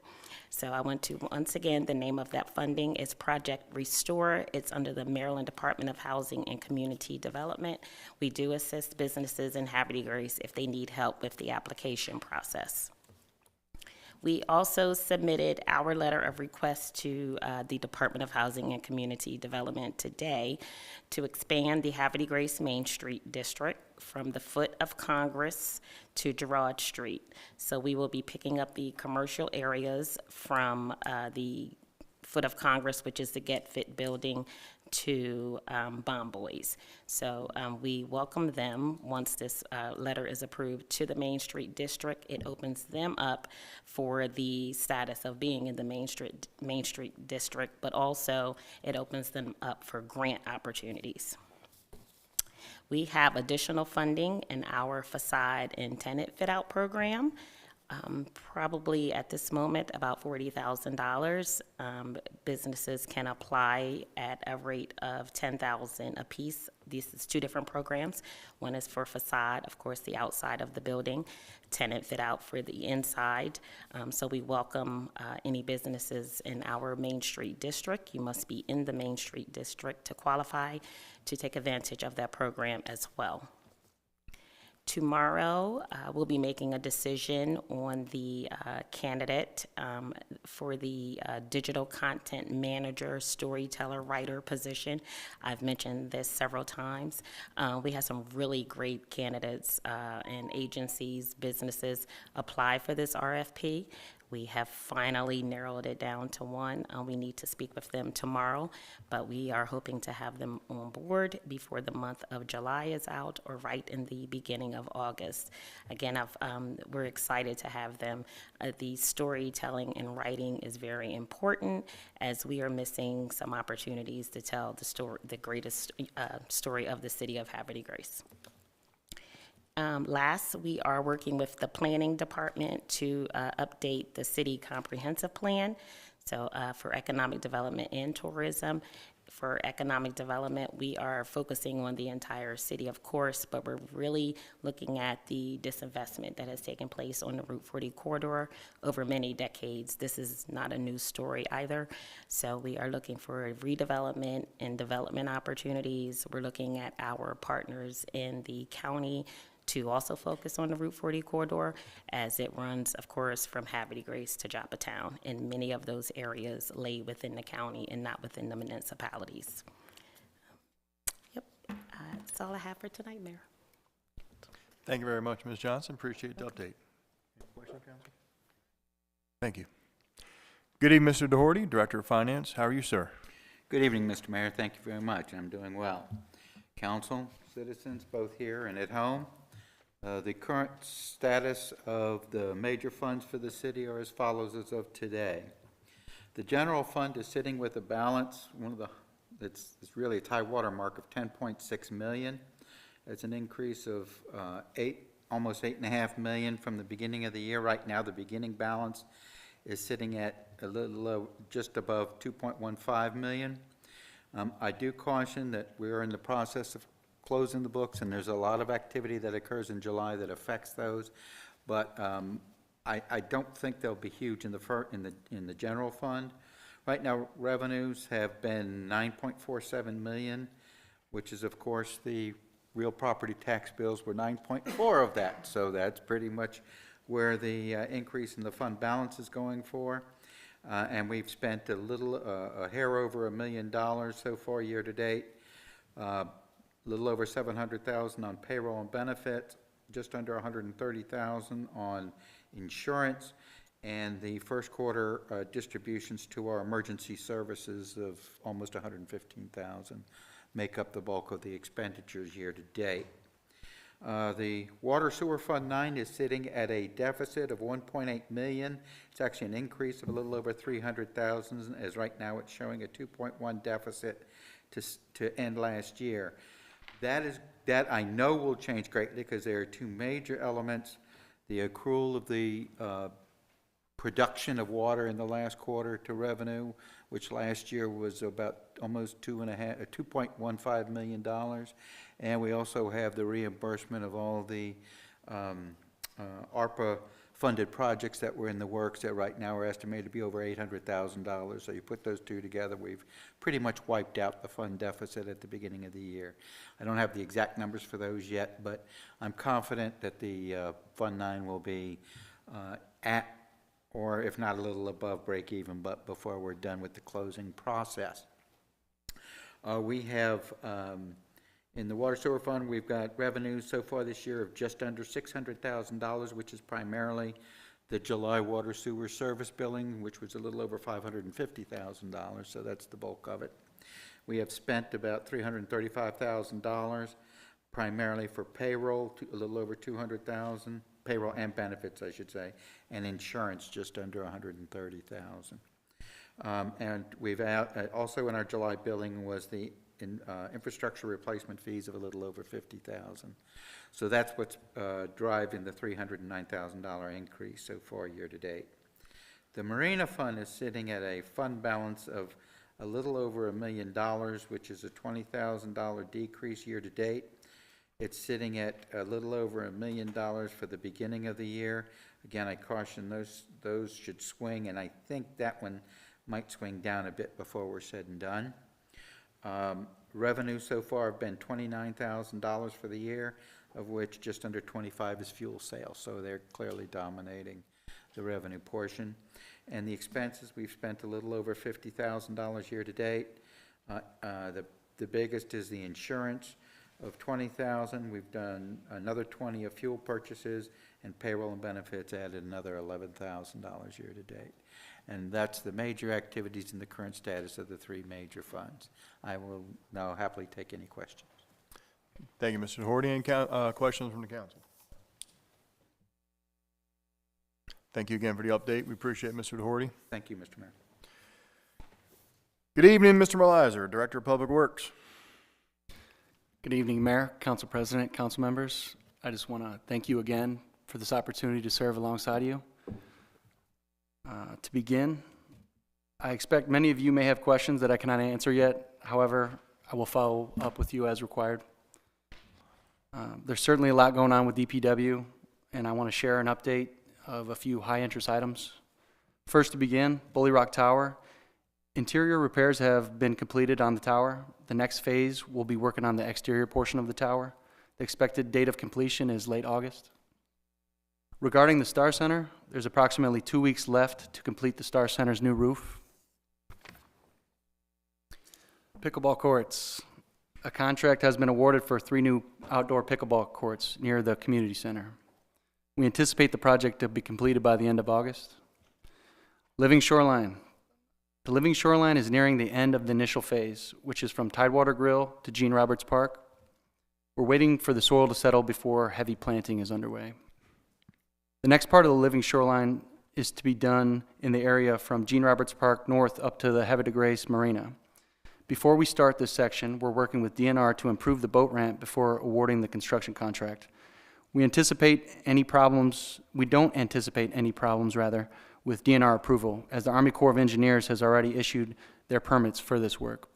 Speaker 17: So I want to, once again, the name of that funding is Project Restore. It's under the Maryland Department of Housing and Community Development. We do assist businesses in Havre Grace if they need help with the application process. We also submitted our letter of request to the Department of Housing and Community Development today to expand the Havre Grace Main Street District from the foot of Congress to Girard Street. So we will be picking up the commercial areas from the foot of Congress, which is the Get Fit building, to Bomb Boys. So we welcome them. Once this letter is approved to the Main Street District, it opens them up for the status of being in the Main Street District, but also it opens them up for grant opportunities. We have additional funding in our facade and tenant fit-out program. Probably at this moment about $40,000. Businesses can apply at a rate of $10,000 apiece This is two different programs. One is for facade, of course, the outside of the building, tenant fit out for the inside. So we welcome any businesses in our Main Street district. You must be in the Main Street district to qualify to take advantage of that program as well. Tomorrow, we'll be making a decision on the candidate for the digital content manager, storyteller, writer position. I've mentioned this several times. We have some really great candidates and agencies, businesses apply for this RFP. We have finally narrowed it down to one. We need to speak with them tomorrow, but we are hoping to have them on board before the month of July is out or right in the beginning of August. Again, we're excited to have them. The storytelling and writing is very important, as we are missing some opportunities to tell the greatest story of the city of Havre de Grace. Last, we are working with the planning department to update the city comprehensive plan. So for economic development and tourism, for economic development, we are focusing on the entire city, of course, but we're really looking at the disinvestment that has taken place on the Route 40 corridor over many decades. This is not a new story either. So we are looking for redevelopment and development opportunities. We're looking at our partners in the county to also focus on the Route 40 corridor, as it runs, of course, from Havre de Grace to Joppatown, and many of those areas lay within the county and not within the municipalities. Yep, that's all I have for tonight, Mayor.
Speaker 1: Thank you very much, Ms. Johnson. Appreciate the update. Any questions, Council? Thank you. Good evening, Mr. Doherty, Director of Finance. How are you, sir?
Speaker 18: Good evening, Mr. Mayor. Thank you very much. I'm doing well. Council, citizens, both here and at home. The current status of the major funds for the city are as follows as of today. The general fund is sitting with a balance, it's really a high water mark of 10.6 million. It's an increase of almost 8.5 million from the beginning of the year. Right now, the beginning balance is sitting at a little just above 2.15 million. I do caution that we're in the process of closing the books, and there's a lot of activity that occurs in July that affects those, but I don't think they'll be huge in the general fund. Right now, revenues have been 9.47 million, which is, of course, the real property tax bills were 9.4 of that, so that's pretty much where the increase in the fund balance is going for. And we've spent a hair over $1 million so far year to date. A little over 700,000 on payroll and benefits, just under 130,000 on insurance, and the first quarter distributions to our emergency services of almost 115,000 make up the bulk of the expenditures year to date. The Water Sewer Fund 9 is sitting at a deficit of 1.8 million. It's actually an increase of a little over 300,000, as right now it's showing a 2.1 deficit to end last year. That I know will change greatly because there are two major elements: the accrual of the production of water in the last quarter to revenue, which last year was about almost $2.15 million, and we also have the reimbursement of all the ARPA-funded projects that were in the works that right now are estimated to be over $800,000. So you put those two together, we've pretty much wiped out the fund deficit at the beginning of the year. I don't have the exact numbers for those yet, but I'm confident that the Fund 9 will be at, or if not a little above break even, but before we're done with the closing process. We have, in the Water Sewer Fund, we've got revenues so far this year of just under $600,000, which is primarily the July water sewer service billing, which was a little over $550,000, so that's the bulk of it. We have spent about $335,000, primarily for payroll, a little over $200,000, payroll and benefits, I should say, and insurance just under $130,000. And we've also in our July billing was the infrastructure replacement fees of a little over $50,000. So that's what's driving the $309,000 increase so far year to date. The Marina Fund is sitting at a fund balance of a little over $1 million, which is a $20,000 decrease year-to-date. It's sitting at a little over $1 million for the beginning of the year. Again, I caution those should swing, and I think that one might swing down a bit before we're said and done. Revenue so far have been $29,000 for the year, of which just under 25 is fuel sales, so they're clearly dominating the revenue portion. And the expenses, we've spent a little over $50,000 year-to-date. The biggest is the insurance of $20,000. We've done another $20,000 of fuel purchases, and payroll and benefits added another $11,000 year-to-date. And that's the major activities in the current status of the three major funds. I will now happily take any questions.
Speaker 1: Thank you, Mr. Doherty. Any questions from the council? Thank you again for the update. We appreciate it, Mr. Doherty.
Speaker 18: Thank you, Mr. Mayor.
Speaker 1: Good evening, Mr. Melizer, Director of Public Works.
Speaker 2: Good evening, Mayor, Council President, council members. I just want to thank you again for this opportunity to serve alongside you. To begin, I expect many of you may have questions that I cannot answer yet. However, I will follow up with you as required. There's certainly a lot going on with DPW, and I want to share an update of a few high-interest items. First, to begin, Bully Rock Tower. Interior repairs have been completed on the tower. The next phase will be working on the exterior portion of the tower. The expected date of completion is late August. Regarding the Star Center, there's approximately 2 weeks left to complete the Star Center's new roof. Pickleball courts. A contract has been awarded for 3 new outdoor pickleball courts near the community center. We anticipate the project to be completed by the end of August. Living Shoreline. The Living Shoreline is nearing the end of the initial phase, which is from Tidewater Grill to Gene Roberts Park. We're waiting for the soil to settle before heavy planting is underway. The next part of the Living Shoreline is to be done in the area from Gene Roberts Park north up to the Havre de Grace Marina. Before we start this section, we're working with DNR to improve the boat ramp before awarding the construction contract. We don't anticipate any problems, with DNR approval, as the Army Corps of Engineers has already issued their permits for this work.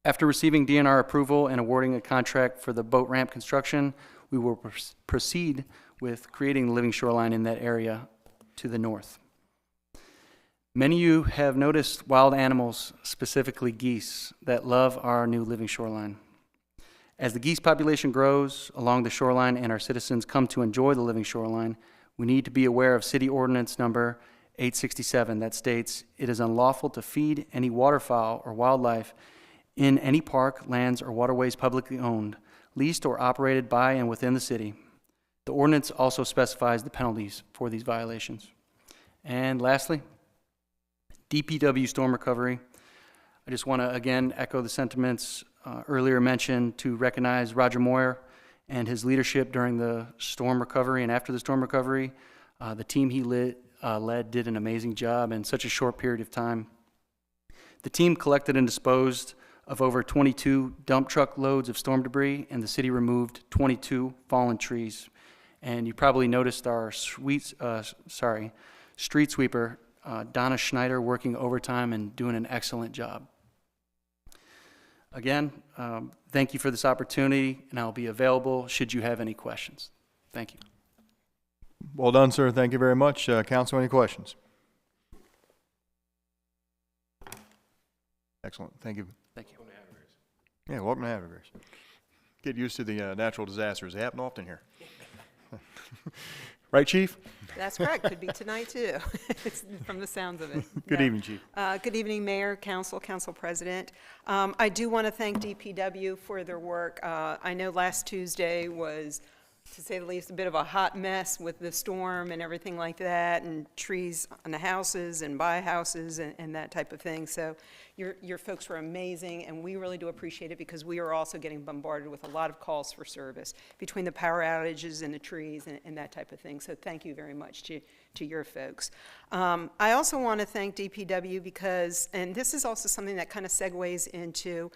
Speaker 2: After receiving DNR approval and awarding a contract for the boat ramp construction, we will proceed with creating the Living Shoreline in that area to the north. Many of you have noticed wild animals, specifically geese, that love our new Living Shoreline. As the geese population grows along the shoreline and our citizens come to enjoy the Living Shoreline, we need to be aware of City Ordinance number 867 that states, "It is unlawful to feed any waterfowl or wildlife in any park, lands, or waterways publicly owned, leased, or operated by and within the city." The ordinance also specifies the penalties for these violations. And lastly, DPW Storm Recovery. I just want to again echo the sentiments earlier mentioned to recognize Roger Moyer and his leadership during the storm recovery and after the storm recovery. The team he led did an amazing job in such a short period of time. The team collected and disposed of over 22 dump truck loads of storm debris, and the city removed 22 fallen trees. And you probably noticed our street sweeper, Donna Schneider, working overtime and doing an excellent job. Again, thank you for this opportunity, and I'll be available should you have any questions. Thank you.
Speaker 1: Well done, sir. Thank you very much. Council, any questions? Excellent. Thank you.
Speaker 2: Thank you.
Speaker 1: Yeah, welcome to Havre. Get used to the natural disasters. They happen often here. Right, Chief?
Speaker 7: That's correct. Could be tonight, too, from the sounds of it.
Speaker 1: Good evening, Chief.
Speaker 7: Good evening, Mayor, Council President. I do want to thank DPW for their work. I know last Tuesday was, to say the least, a bit of a hot mess with the storm and everything like that, and trees on the houses and by houses and that type of thing. So your folks were amazing, and we really do appreciate it because we are also getting bombarded with a lot of calls for service between the power outages and the trees and that type of thing. So thank you very much to your folks. I also want to thank DPW because, and this is also something that kind of segues into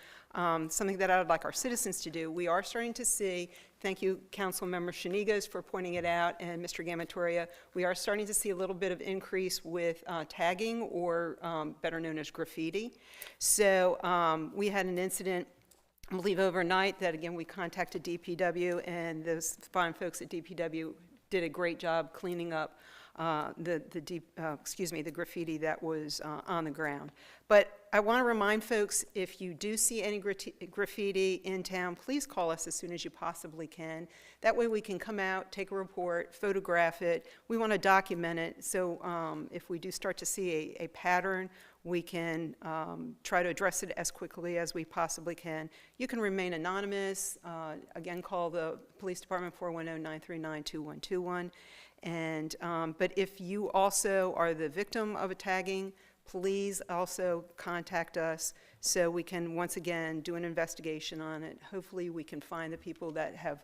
Speaker 7: something that I would like our citizens to do. We are starting to see Thank you, Councilmember Shanigos, for pointing it out, and Mr. Gamatoria. We are starting to see a little bit of increase with tagging, or better known as graffiti. So we had an incident, I believe overnight, that again we contacted DPW, and those fine folks at DPW did a great job cleaning up the graffiti that was on the ground. But I want to remind folks, if you do see any graffiti in town, please call us as soon as you possibly can. That way we can come out, take a report, photograph it. We want to document it, so if we do start to see a pattern, we can try to address it as quickly as we possibly can. You can remain anonymous. Again, call the police department, 410-939-2121. But if you also are the victim of a tagging, please also contact us so we can once again do an investigation on it. Hopefully we can find the people that have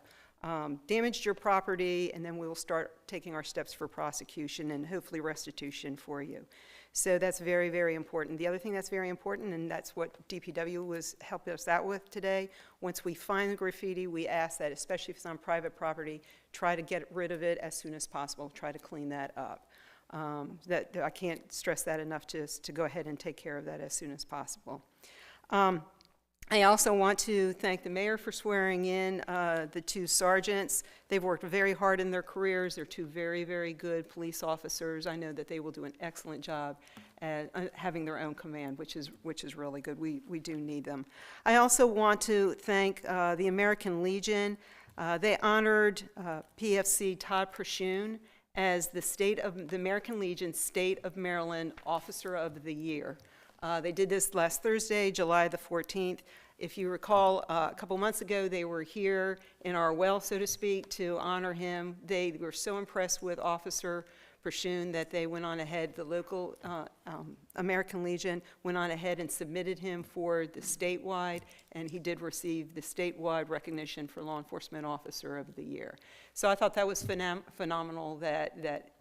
Speaker 7: damaged your property, and then we will start taking our steps for prosecution and hopefully restitution for you. So that's very, very important. The other thing that's very important, and that's what DPW was helping us out with today, once we find the graffiti, we ask that, especially if it's on private property, try to get rid of it as soon as possible, try to clean that up. I can't stress that enough, to go ahead and take care of that as soon as possible. I also want to thank the mayor for swearing in the two sergeants. They've worked very hard in their careers. They're two very, very good police officers. I know that they will do an excellent job at having their own command, which is really good. We do need them. I also want to thank the American Legion. They honored PFC Todd Pershune as the American Legion State of Maryland Officer of the Year. They did this last Thursday, July the 14th. If you recall, a couple months ago, they were here in our well, so to speak, to honor him. They were so impressed with Officer Pershune that they went on ahead, the local American Legion went on ahead and submitted him for the statewide, and he did receive the statewide recognition for Law Enforcement Officer of the Year. So I thought that was phenomenal, that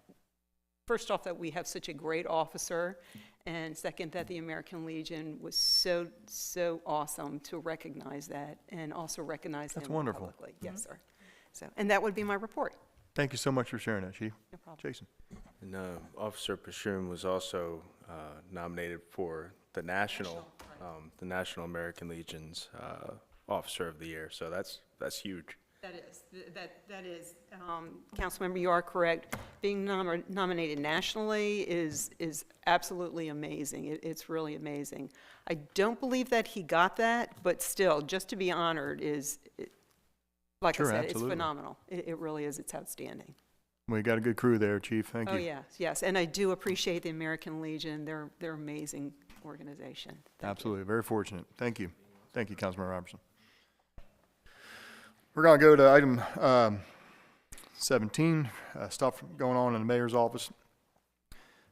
Speaker 7: first off, that we have such a great officer, and second, that the American Legion was so awesome to recognize that, and also recognize him
Speaker 1: wonderful.
Speaker 7: publicly. Yes, sir. So, and that would be my report.
Speaker 1: Thank you so much for sharing that, Chief.
Speaker 7: No problem.
Speaker 1: Jason.
Speaker 19: And Officer Pershune was also nominated for the National American Legion's Officer of the Year. So that's huge.
Speaker 7: That is, Councilmember, you are correct. Being nominated nationally is absolutely amazing. It's really amazing. I don't believe that he got that, but still, just to be honored is, like I said,
Speaker 1: absolutely.
Speaker 7: It's phenomenal. It really is. It's outstanding.
Speaker 1: We got a good crew there, Chief. Thank you.
Speaker 7: Oh, yes, and I do appreciate the American Legion. They're an amazing organization.
Speaker 1: Absolutely. Very fortunate. Thank you. Thank you, Councilmember Robertson. We're going to go to item 17, stuff going on in the mayor's office.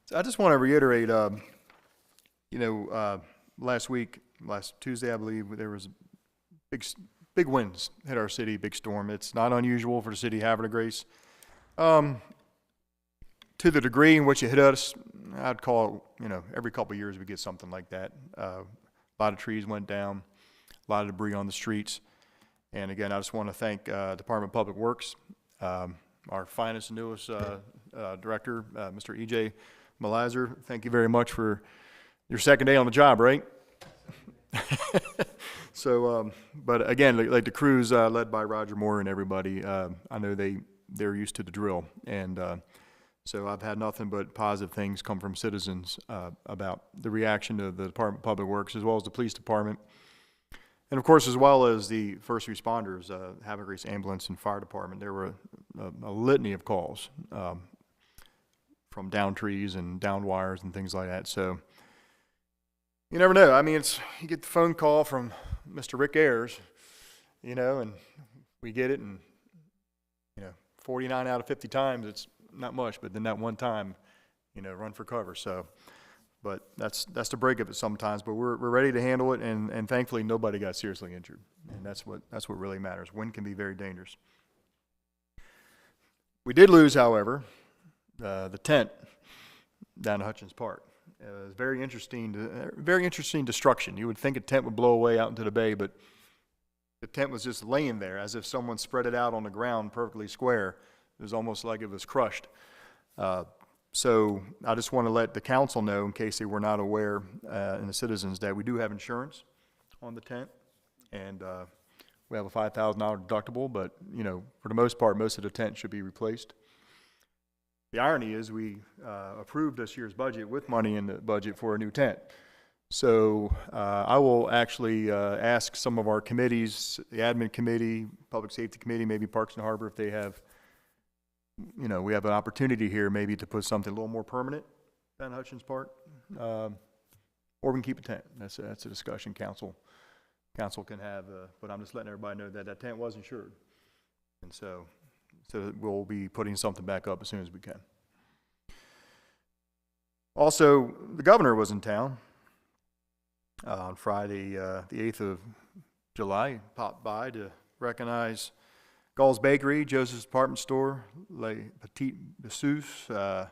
Speaker 1: So I just want to reiterate, last Tuesday, I believe, there was big winds hit our city, big storm. It's not unusual for the city of Havre to Grace. To the degree in which it hit us, I'd call it, every couple of years we get something like that. A lot of trees went down, a lot of debris on the streets. And again, I just want to thank Department of Public Works, our finest and newest director, Mr. E.J. Malizer. Thank you very much for your second day on the job, right? So, but again, like the crews led by Roger Moore and everybody, I know they're used to the drill. And so I've had nothing but positive things come from citizens about the reaction to the Department of Public Works, as well as the police department. And of course, as well as the first responders, Havre Grace Ambulance and Fire Department, there were a litany of calls from down trees and down wires and things like that. So you never know. I mean, you get the phone call from Mr. Rick Ayers, and we get it, and 49 out of 50 times it's not much, but then that one time, run for cover. So. But that's the break of it sometimes. But we're ready to handle it, and thankfully nobody got seriously injured, and that's what really matters. Wind can be very dangerous. We did lose, however, the tent down at Hutchins Park. It was very interesting destruction. You would think a tent would blow away out into the bay, but the tent was just laying there as if someone spread it out on the ground perfectly square. It was almost like it was crushed. So I just want to let the council know, in case they were not aware, and the citizens, that we do have insurance on the tent. And we have a $5,000 deductible, but, you know, for the most part, most of the tent should be replaced. The irony is we approved this year's budget with money in the budget for a new tent. So I will actually ask some of our committees, the admin committee, public safety committee, maybe Parks and Harbor, if they have, you know, we have an opportunity here maybe to put something a little more permanent down Hutchins Park, or we can keep a tent. That's a discussion council can have, but I'm just letting everybody know that that tent was insured. And so we'll be putting something back up as soon as we can. Also, the governor was in town on Friday, the 8th of July. He popped by to recognize Gall's Bakery, Joseph's Department Store, Le Petit Bessus,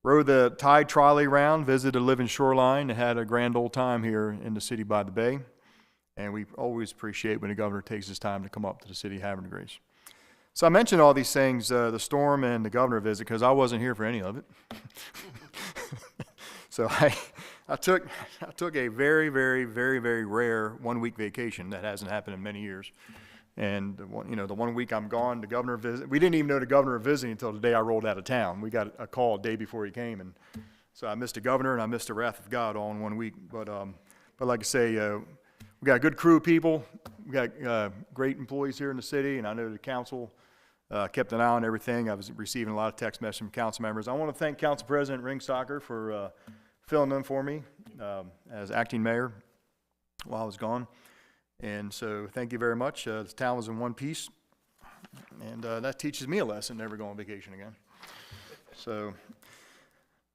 Speaker 1: rode the Tide trolley around, visited Living Shoreline, and had a grand old time here in the city by the bay. And we always appreciate when the governor takes his time to come up to the city of Havre and Grace. So I mentioned all these things, the storm and the governor visit, because I wasn't here for any of it. So I took a very, very, very, very rare 1-week vacation that hasn't happened in many years. And the 1 week I'm gone, the governor visit. We didn't even know the governor was visiting until the day I rolled out of town. We got a call a day before he came, and so I missed the governor and I missed the wrath of God all in 1 week. But like I say, we got a good crew of people. We got great employees here in the city, and I know the council kept an eye on everything. I was receiving a lot of text messages from council members. I want to thank Council President Ringstocker for filling in for me as acting mayor while I was gone. And so thank you very much. The town was in one piece, and that teaches me a lesson, never go on vacation again. So,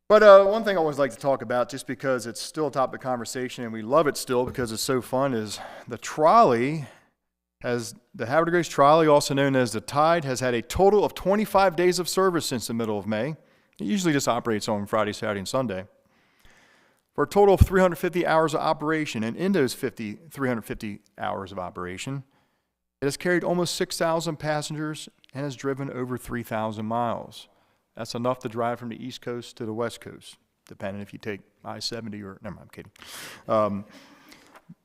Speaker 1: but one thing I always like to talk about, just because it's still a topic of conversation, and we love it still because it's so fun, is the trolley. The Havre de Grace Trolley, also known as the Tide, has had a total of 25 days of service since the middle of May. It usually just operates on Friday, Saturday, and Sunday, for a total of 350 hours of operation. And in those 350 hours of operation, it has carried almost 6,000 passengers and has driven over 3,000 miles. That's enough to drive from the East Coast to the West Coast, depending if you take I-70 or, never mind, I'm kidding.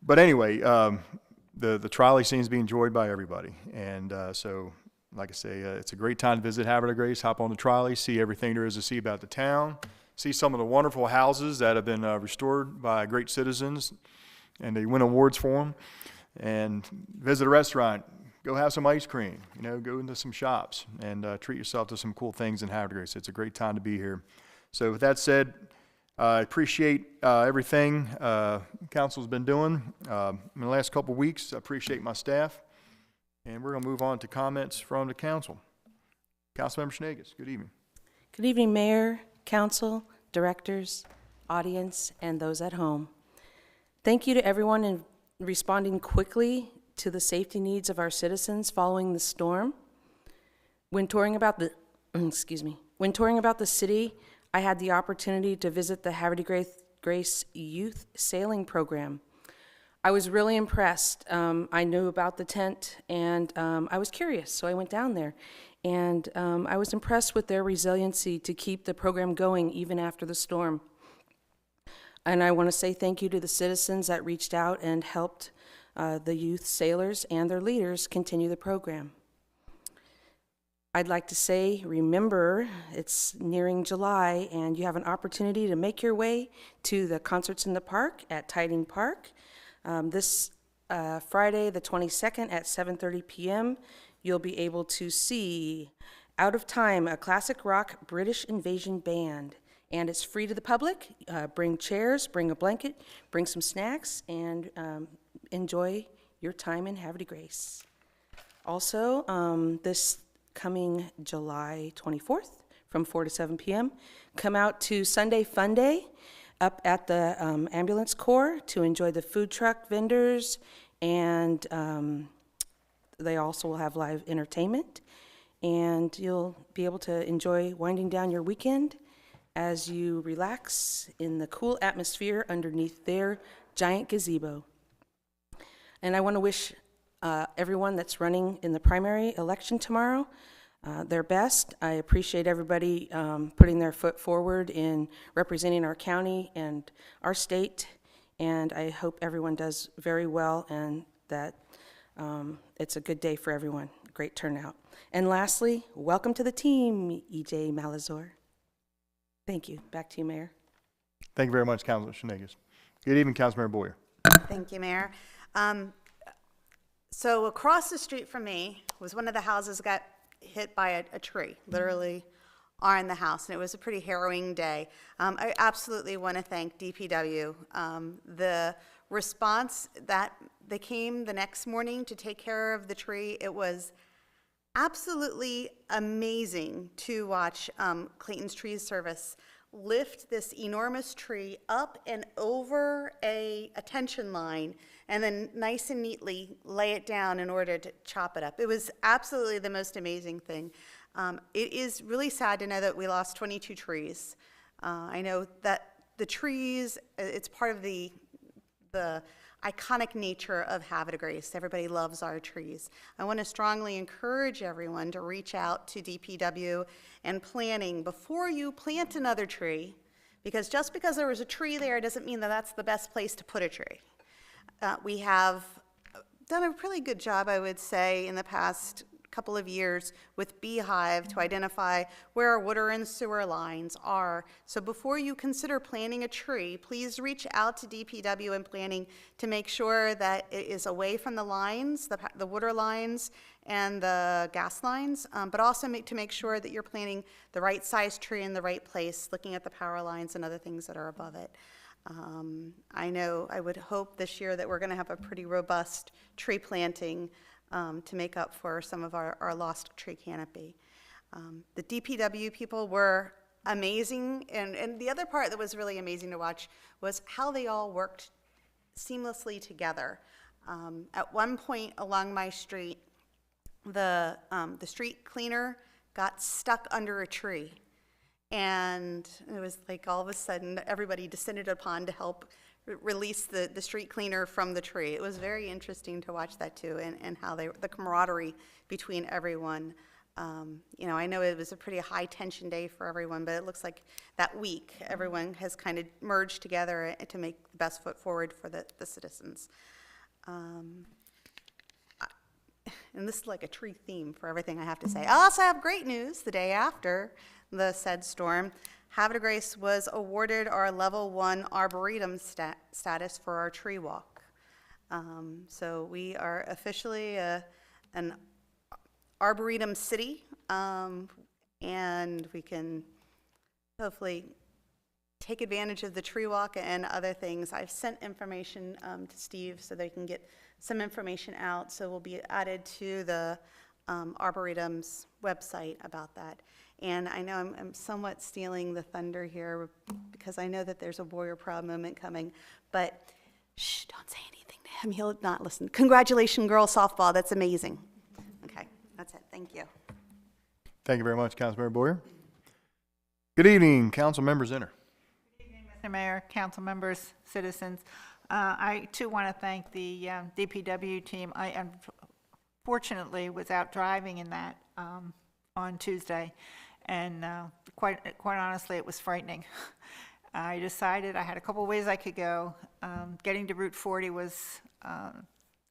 Speaker 1: But anyway, the trolley seems to be enjoyed by everybody. And so, like I say, it's a great time to visit Havre de Grace, hop on the trolley, see everything there is to see about the town, see some of the wonderful houses that have been restored by great citizens, and they win awards for them, and visit a restaurant, go have some ice cream, go into some shops, and treat yourself to some cool things in Havre de Grace. It's a great time to be here. So with that said, I appreciate everything council's been doing in the last couple of weeks. I appreciate my staff. And we're going to move on to comments from the council. Councilmember Schneegis, good evening.
Speaker 17: Good evening, Mayor, Council, Directors, audience, and those at home. Thank you to everyone in responding quickly to the safety needs of our citizens following the storm. When touring about the city, I had the opportunity to visit the Havre de Grace Youth Sailing Program. I was really impressed. I knew about the tent, and I was curious, so I went down there. And I was impressed with their resiliency to keep the program going even after the storm. And I want to say thank you to the citizens that reached out and helped the youth sailors and their leaders continue the program. I'd like to say, remember, it's nearing July, and you have an opportunity to make your way to the Concerts in the Park at Tiding Park. This Friday, the 22nd at 7:30 p.m., you'll be able to see Out of Time, a classic rock British invasion band. And it's free to the public. Bring chairs, bring a blanket, bring some snacks, and enjoy your time in Havre de Grace. Also, this coming July 24th from 4 to 7 p.m. Come out to Sunday Fun Day up at the Ambulance Corps to enjoy the food truck vendors, and they also will have live entertainment. And you'll be able to enjoy winding down your weekend as you relax in the cool atmosphere underneath their giant gazebo. And I want to wish everyone that's running in the primary election tomorrow their best. I appreciate everybody putting their foot forward in representing our county and our state, and I hope everyone does very well and that it's a good day for everyone. Great turnout. And lastly, welcome to the team, E.J. Malazor. Thank you. Back to you, Mayor.
Speaker 1: Thank you very much, Councilor Shanegas. Good evening, Councilmember Boyer.
Speaker 4: Thank you, Mayor. So across the street from me was one of the houses that got hit by a tree, literally on the house, and it was a pretty harrowing day. I absolutely want to thank DPW. The response that they came the next morning to take care of the tree, it was absolutely amazing to watch Clayton's Tree Service lift this enormous tree up and over a tension line and then nice and neatly lay it down in order to chop it up. It was absolutely the most amazing thing. It is really sad to know that we lost 22 trees. I know that the trees, it's part of the iconic nature of Havre Grace. Everybody loves our trees. I want to strongly encourage everyone to reach out to DPW and planning before you plant another tree, because just because there was a tree there doesn't mean that that's the best place to put a tree. We have done a really good job, I would say, in the past couple of years with Beehive to identify where our water and sewer lines are. So before you consider planting a tree, please reach out to DPW and planning to make sure that it is away from the lines, the water lines and the gas lines, but also to make sure that you're planting the right size tree in the right place, looking at the power lines and other things that are above it. I would hope this year that we're going to have a pretty robust tree planting to make up for some of our lost tree canopy. The DPW people were amazing, and the other part that was really amazing to watch was how they all worked seamlessly together. At one point along my street, the street cleaner got stuck under a tree, and it was like all of a sudden everybody descended upon to help release the street cleaner from the tree. It was very interesting to watch that too, and how the camaraderie between everyone. I know it was a pretty high tension day for everyone, but it looks like that week everyone has kind of merged together to make the best foot forward for the citizens. And this is like a tree theme for everything I have to say. I also have great news. The day after the said storm, Havre Grace was awarded our level 1 arboretum status for our tree walk. So we are officially an arboretum city, and we can hopefully take advantage of the tree walk and other things. I've sent information to Steve so they can get some information out, so we'll be added to the Arboretum's website about that. And I know I'm somewhat stealing the thunder here because I know that there's a Warrior Proud moment coming, but shh, don't say anything to him. He'll not listen. Congratulations, girls softball. That's amazing. Okay, that's it. Thank you.
Speaker 1: Thank you very much, Councilmember Boyer. Good evening, council members. Enter.
Speaker 3: Good evening, Mr. Mayor, council members, citizens. I too want to thank the DPW team. I unfortunately was out driving in that on Tuesday, and quite honestly, it was frightening. I decided I had a couple ways I could go. Getting to Route 40 was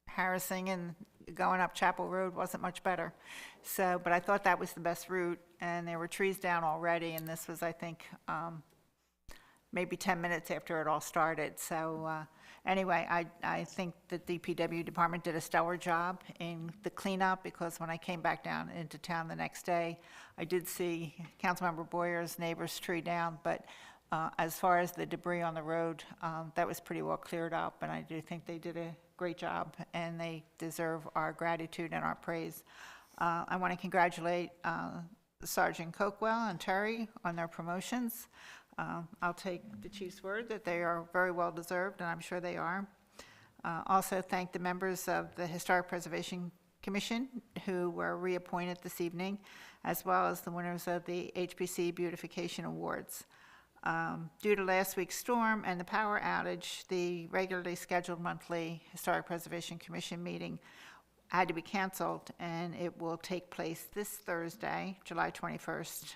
Speaker 3: harassing, and going up Chapel Road wasn't much better. So, but I thought that was the best route, and there were trees down already, and this was, I think, maybe 10 minutes after it all started. So anyway, I think the DPW department did a stellar job in the cleanup, because when I came back down into town the next day, I did see Councilmember Boyer's neighbor's tree down, but as far as the debris on the road, that was pretty well cleared up, and I do think they did a great job, and they deserve our gratitude and our praise. I want to congratulate Sergeant Coakwell and Terry on their promotions. I'll take the chief's word that they are very well deserved, and I'm sure they are. Also thank the members of the Historic Preservation Commission who were reappointed this evening, as well as the winners of the HPC Beautification Awards. Due to last week's storm and the power outage, the regularly scheduled monthly Historic Preservation Commission meeting had to be canceled, and it will take place this Thursday, July 21st,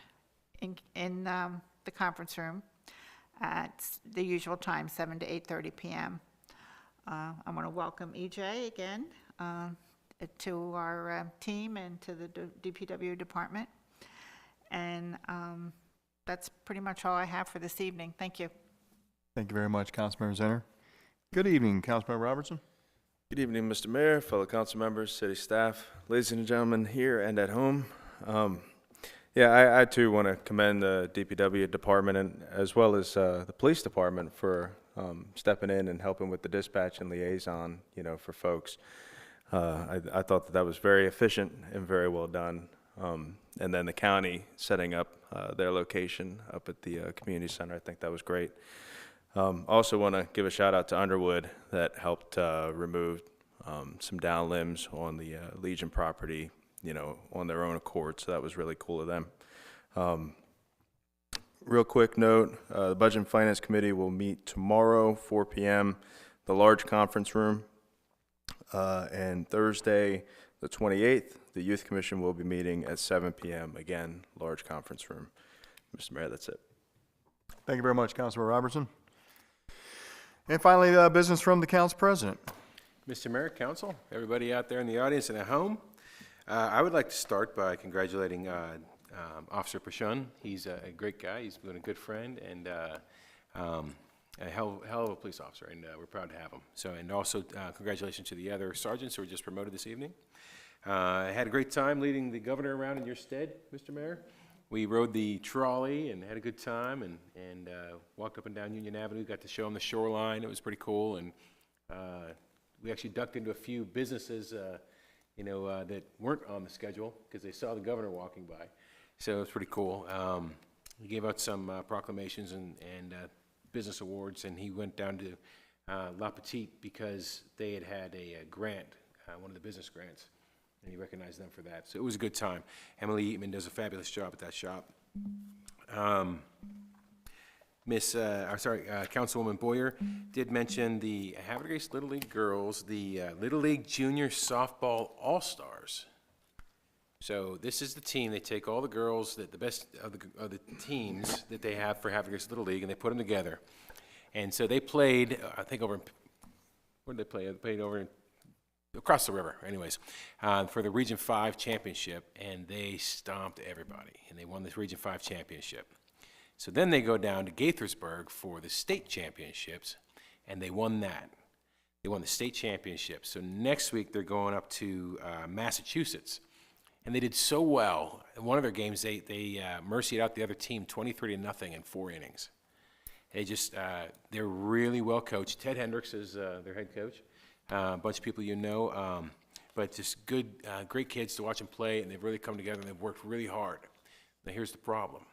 Speaker 3: in the conference room at the usual time, 7 to 8:30 p.m. I want to welcome EJ again to our team and to the DPW department. And that's pretty much all I have for this evening. Thank you.
Speaker 1: Thank you very much, Councilmember Zenner. Good evening, Councilmember Robertson.
Speaker 19: Good evening, Mr. Mayor, fellow council members, city staff, ladies and gentlemen here and at home. I too want to commend the DPW department and as well as the police department for stepping in and helping with the dispatch and liaison, for folks. I thought that was very efficient and very well done. And then the county setting up their location up at the community center, I think that was great. Also want to give a shout out to Underwood that helped remove some down limbs on the Legion property, on their own accord. So that was really cool of them. Real quick note, the Budget and Finance Committee will meet tomorrow, 4 p.m., the large conference room. And Thursday, the 28th, the Youth Commission will be meeting at 7 p.m., again, large conference room. Mr. Mayor, that's it.
Speaker 1: Thank you very much, Councilmember Robertson. And finally, business from the Council President.
Speaker 6: Mr. Mayor, Council, everybody out there in the audience and at home, I would like to start by congratulating Officer Pashun. He's a great guy. He's been a good friend and a hell of a police officer, and we're proud to have him. So, and also congratulations to the other sergeants who were just promoted this evening. I had a great time leading the governor around in your stead, Mr. Mayor. We rode the trolley and had a good time and walked up and down Union Avenue, got to show him the shoreline. It was pretty cool. And we actually ducked into a few businesses, that weren't on the schedule because they saw the governor walking by. So it was pretty cool. We gave out some proclamations and business awards, and he went down to La Petite because they had a grant, one of the business grants. And he recognized them for that. So it was a good time. Emily Eatman does a fabulous job at that shop. Councilwoman Boyer did mention the Havre Grace Little League girls, the Little League Junior Softball All-Stars. So this is the team. They take all the girls, the best of the teams that they have for Havre Grace Little League, and they put them together. And so they played, I think over, where did they play? They played over across the river, anyways, for the Region 5 championship, and they stomped everybody, and they won this Region 5 championship. So then they go down to Gaithersburg for the state championships, and they won that. They won the state championship. So next week they're going up to Massachusetts, and they did so well. In one of their games, they mercied out the other team 23-0 in 4 innings. They just, they're really well coached. Ted Hendricks is their head coach. A bunch of people but just good, great kids to watch them play, and they've really come together and they've worked really hard. Now here's the problem.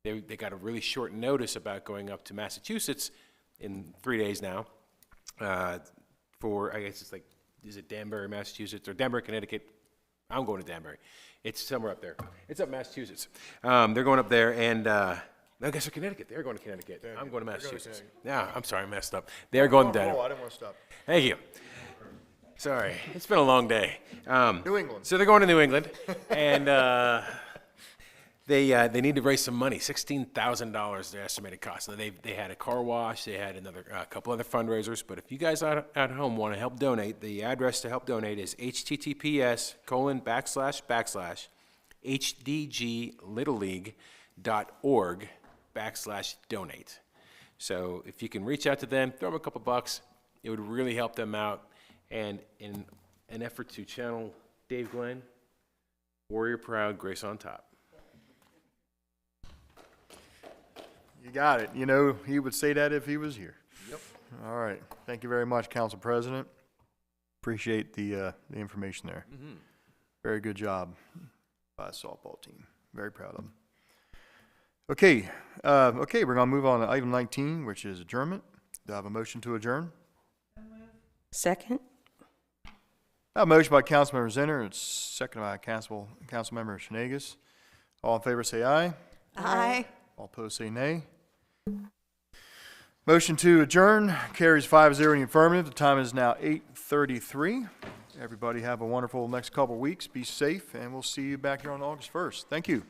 Speaker 6: They got a really short notice about going up to Massachusetts in 3 days now for, I guess it's like, is it Danbury, Massachusetts, or Danbury, Connecticut? I'm going to Danbury. It's somewhere up there. It's up Massachusetts. They're going up there, and I guess they're Connecticut. They're going to Connecticut. I'm going to Massachusetts. Yeah, I'm sorry, I messed up. They're going to Danbury.
Speaker 1: I didn't want to stop.
Speaker 6: Thank you. Sorry, it's been a long day.
Speaker 1: New England.
Speaker 6: So they're going to New England, and they need to raise some money, $16,000 their estimated cost. So they had a car wash, they had a couple other fundraisers. But if you guys at home want to help donate, the address to help donate is https://hdglittleleague.org/donate. So if you can reach out to them, throw them a couple bucks, it would really help them out. And in an effort to channel Dave Glenn, warrior proud, grace on top.
Speaker 1: You got it. He would say that if he was here. Yep. All right. Thank you very much, Council President. Appreciate the information there. Mm-hmm. Very good job by the softball team. Very proud of them. Okay. We're going to move on to item 19, which is adjournment. Do I have a motion to adjourn?
Speaker 17: Second.
Speaker 1: I have a motion by Councilmember Zenner. It's seconded by Councilmember Schnegas. All in favor say aye.
Speaker 4: Aye.
Speaker 1: All opposed say nay. Motion to adjourn carries 5-0 in the affirmative. The time is now 8:33, Everybody have a wonderful next couple weeks. Be safe, and we'll see you back here on August 1st. Thank you.